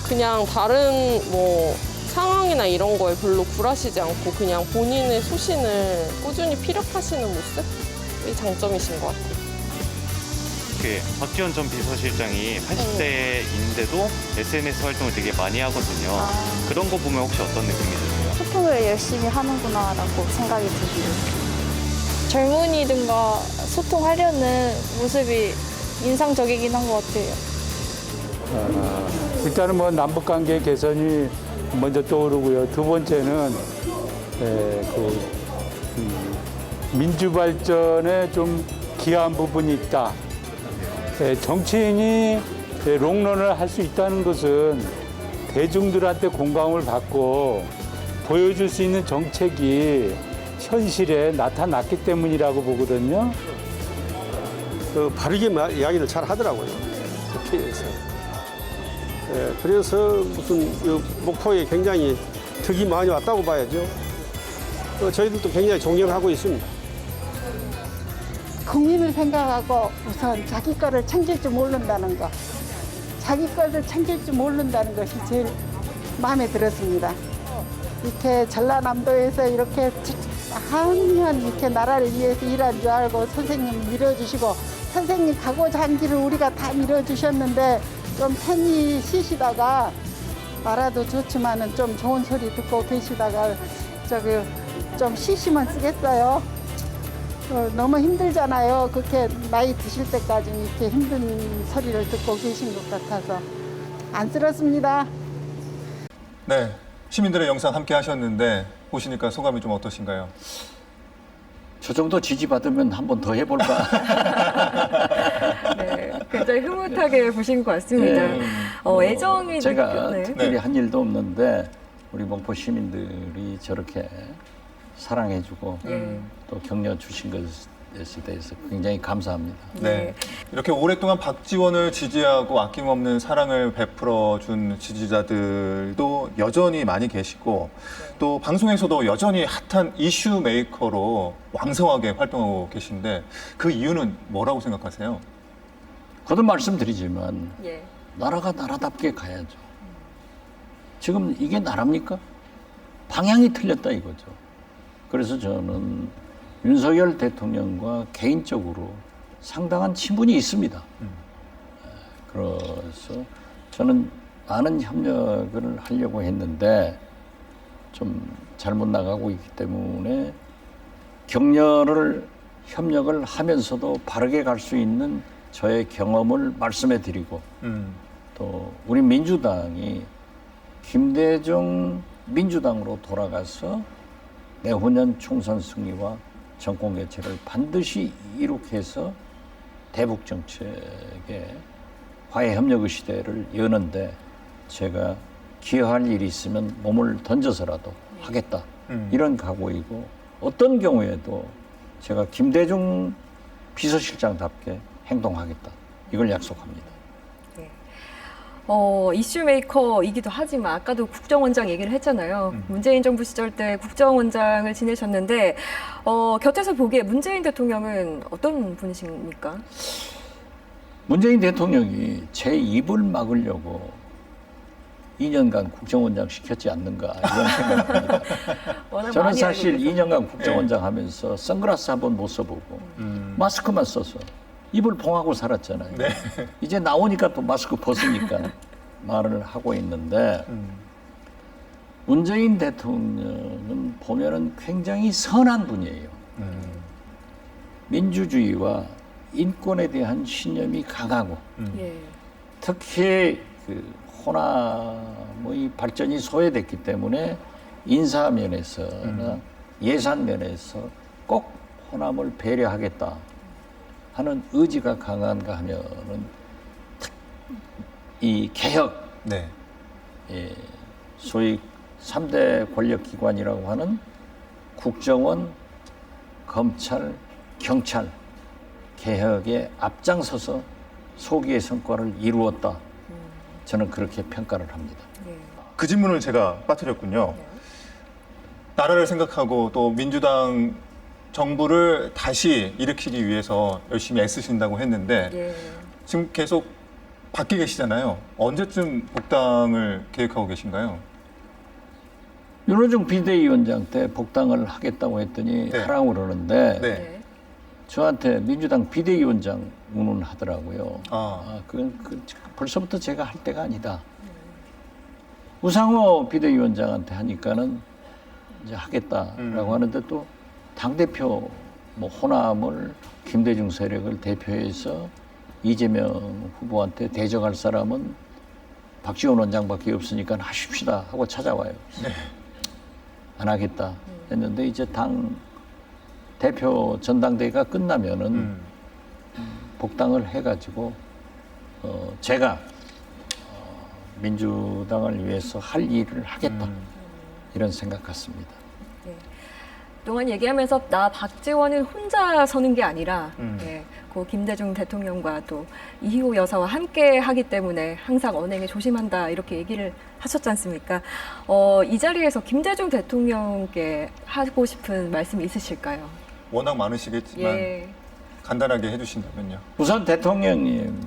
그냥 다른 뭐 상황이나 이런 거에 별로 굴하시지 않고 그냥 본인의 소신을 꾸준히 피력하시는 모습이 장점이신 것 같아요. 박지원 전 비서실장이 80대인데도 SNS 활동을 되게 많이 하거든요. 그런 거 보면 혹시 어떤 느낌이 드세요? 소통을 열심히 하는구나라고 생각이 듭니다. 젊은이들과 소통하려는 모습이 인상적이긴 한 것 같아요. 일단은 뭐 남북 관계 개선이 먼저 떠오르고요. 두 번째는 민주 발전에 좀 기여한 부분이 있다. 정치인이 롱런을 할 수 있다는 것은 대중들한테 공감을 받고 보여줄 수 있는 정책이 현실에 나타났기 때문이라고 보거든요. 바르게 이야기를 잘 하더라고요. 국회에서. 그래서 무슨 목포에 굉장히 득이 많이 왔다고 봐야죠. 저희들도 굉장히 존경을 하고 있습니다. 국민을 생각하고 우선 자기 거를 챙길 줄 모른다는 거. 자기 거를 챙길 줄 모른다는 것이 제일 마음에 들었습니다. 이렇게 전라남도에서 이렇게 한년 이렇게 나라를 위해서 일한 줄 알고 선생님 밀어주시고 선생님 가고자 한 길을 우리가 다 밀어주셨는데 좀 편히 쉬시다가 나라도 좋지만은 좀 좋은 소리 듣고 계시다가 좀 쉬시면 쓰겠어요. 너무 힘들잖아요. 그렇게 나이 드실 때까지 이렇게 힘든 소리를 듣고 계신 것 같아서 안쓰럽습니다. 네, 시민들의 영상 함께 하셨는데 보시니까 소감이 좀 어떠신가요? 저 정도 지지받으면 한 번 더 해볼까? 네, 굉장히 흐뭇하게 보신 것 같습니다. 애정이 제가 네. 특별히 한 일도 없는데 우리 목포 시민들이 저렇게 사랑해주고 또 격려 주신 것 것에 대해서 굉장히 감사합니다. 네. 이렇게 오랫동안 박지원을 지지하고 아낌없는 사랑을 베풀어준 지지자들도 여전히 많이 계시고 또 방송에서도 여전히 핫한 이슈 메이커로 왕성하게 활동하고 계신데 그 이유는 뭐라고 생각하세요? 거듭 말씀드리지만 예. 나라가 나라답게 가야죠. 지금 이게 나라입니까? 방향이 틀렸다 이거죠. 그래서 저는 윤석열 대통령과 개인적으로 상당한 친분이 있습니다. 그래서 저는 많은 협력을 하려고 했는데 좀 잘못 나가고 있기 때문에 협력을 하면서도 바르게 갈 수 있는 저의 경험을 말씀해 드리고 또 우리 민주당이 김대중 민주당으로 돌아가서 내후년 총선 승리와 정권 개최를 반드시 이룩 해서 대북 정책의 화해 협력의 시대를 여는데 제가 기여할 일이 있으면 몸을 던져서라도 하겠다. 이런 각오이고 어떤 경우에도 제가 김대중 비서실장답게 행동하겠다. 이걸 약속합니다. 이슈메이커이기도 하지만 아까도 국정원장 얘기를 했잖아요. 문재인 정부 시절 때 국정원장을 지내셨는데 곁에서 보기에 문재인 대통령은 어떤 분이십니까? 문재인 대통령이 제 입을 막으려고 2년간 국정원장 시켰지 않는가 이런 생각합니다. 저는 사실 2년간 국정원장 하면서 선글라스 한번 못 써보고 마스크만 써서 입을 봉하고 살았잖아요. 네. 이제 나오니까 또 마스크 벗으니까 말을 하고 있는데 문재인 대통령은 보면은 굉장히 선한 분이에요. 민주주의와 인권에 대한 신념이 강하고 특히 그 호남의 발전이 소외됐기 때문에 인사 면에서나 예산 면에서 꼭 호남을 배려하겠다 하는 의지가 강한가 하면은 이 개혁, 네. 소위 3대 권력기관이라고 하는 국정원, 검찰, 경찰 개혁에 앞장서서 소기의 성과를 이루었다. 저는 그렇게 평가를 합니다. 그 질문을 제가 빠뜨렸군요. 나라를 생각하고 또 민주당 정부를 다시 일으키기 위해서 열심히 애쓰신다고 했는데 지금 계속 밖에 계시잖아요. 언제쯤 복당을 계획하고 계신가요? 윤호중 비대위원장 때 복당을 하겠다고 했더니 하라고 그러는데 저한테 민주당 비대위원장 운운하더라고요. 그건 벌써부터 제가 할 때가 아니다. 우상호 비대위원장한테 하니까는 이제 하겠다라고 하는데 또 당대표 호남을 김대중 세력을 대표해서 이재명 후보한테 대적할 사람은 박지원 원장밖에 없으니까 하십시다 하고 찾아와요. 안 하겠다 했는데 이제 당 대표 전당대회가 끝나면은 복당을 해가지고 제가 민주당을 위해서 할 일을 하겠다 이런 생각 같습니다. 그동안 얘기하면서 나 박지원은 혼자 서는 게 아니라 그 김대중 대통령과 또 이희호 여사와 함께 하기 때문에 항상 언행에 조심한다 이렇게 얘기를 하셨지 않습니까? 이 자리에서 김대중 대통령께 하고 싶은 말씀이 있으실까요? 워낙 많으시겠지만 간단하게 해주신다면요. 우선 대통령님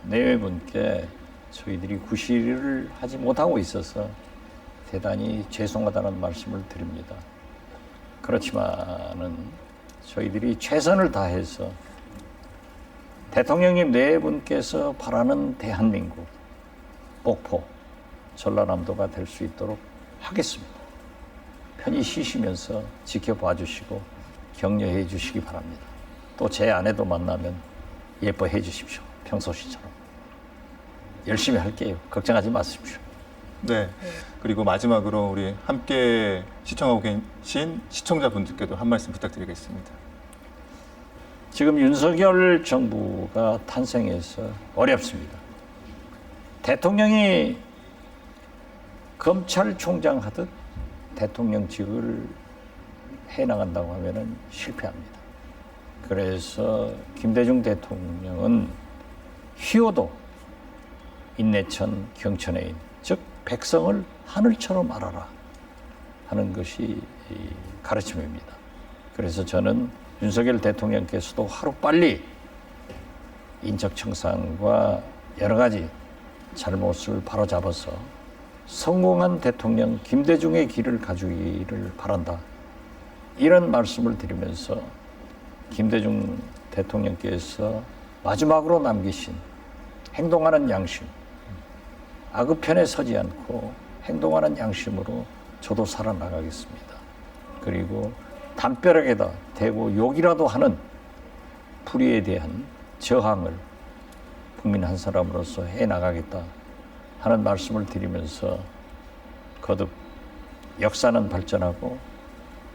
내외분께 저희들이 구실을 하지 못하고 있어서 대단히 죄송하다는 말씀을 드립니다. 그렇지만은 저희들이 최선을 다해서 대통령님 네 분께서 바라는 대한민국, 목포, 전라남도가 될 수 있도록 하겠습니다. 편히 쉬시면서 지켜봐 주시고 격려해 주시기 바랍니다. 또 제 아내도 만나면 예뻐해 주십시오. 평소시처럼. 열심히 할게요. 걱정하지 마십시오. 네. 그리고 마지막으로 우리 함께 시청하고 계신 시청자분들께도 한 말씀 부탁드리겠습니다. 지금 윤석열 정부가 탄생해서 어렵습니다. 대통령이 검찰총장 하듯 대통령직을 해나간다고 하면 실패합니다. 그래서 김대중 대통령은 희호도 인내천 경천해인, 즉 백성을 하늘처럼 알아라 하는 것이 이 가르침입니다. 그래서 저는 윤석열 대통령께서도 하루빨리 인적 청산과 여러 가지 잘못을 바로잡아서 성공한 대통령 김대중의 길을 가주기를 바란다. 이런 말씀을 드리면서 김대중 대통령께서 마지막으로 남기신 행동하는 양심, 악의 편에 서지 않고 행동하는 양심으로 저도 살아나가겠습니다. 그리고 담벼락에다 대고 욕이라도 하는 불의에 대한 저항을 국민 한 사람으로서 해나가겠다 하는 말씀을 드리면서 거듭 역사는 발전하고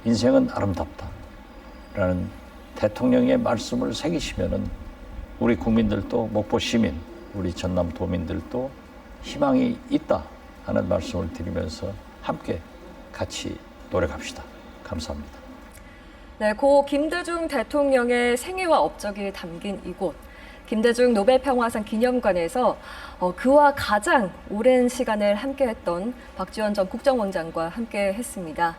인생은 아름답다라는 대통령의 말씀을 새기시면은 우리 국민들도 목포 시민, 우리 전남 도민들도 희망이 있다 하는 말씀을 드리면서 함께 같이 노력합시다. 감사합니다. 네, 고 김대중 대통령의 생애와 업적이 담긴 이곳 김대중 노벨평화상 기념관에서 그와 가장 오랜 시간을 함께했던 박지원 전 국정원장과 함께했습니다.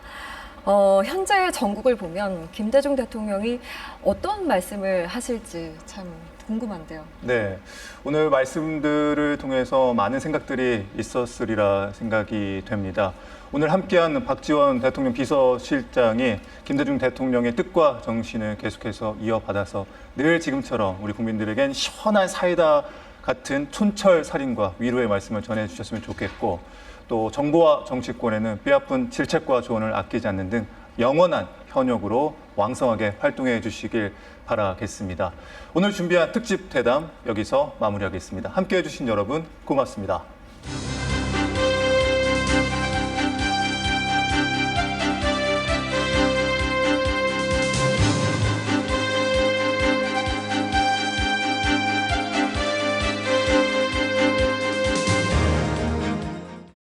현재 전국을 보면 김대중 대통령이 어떤 말씀을 하실지 참 궁금한데요. 네, 오늘 말씀들을 통해서 많은 생각들이 있었으리라 생각이 됩니다. 오늘 함께한 박지원 대통령 비서실장이 김대중 대통령의 뜻과 정신을 계속해서 이어받아서 늘 지금처럼 우리 국민들에겐 시원한 사이다 같은 촌철 살인과 위로의 말씀을 전해주셨으면 좋겠고, 또 정부와 정치권에는 뼈아픈 질책과 조언을 아끼지 않는 등 영원한 현역으로 왕성하게 활동해 주시길 바라겠습니다. 오늘 준비한 특집 대담 여기서 마무리하겠습니다. 함께해 주신 여러분 고맙습니다.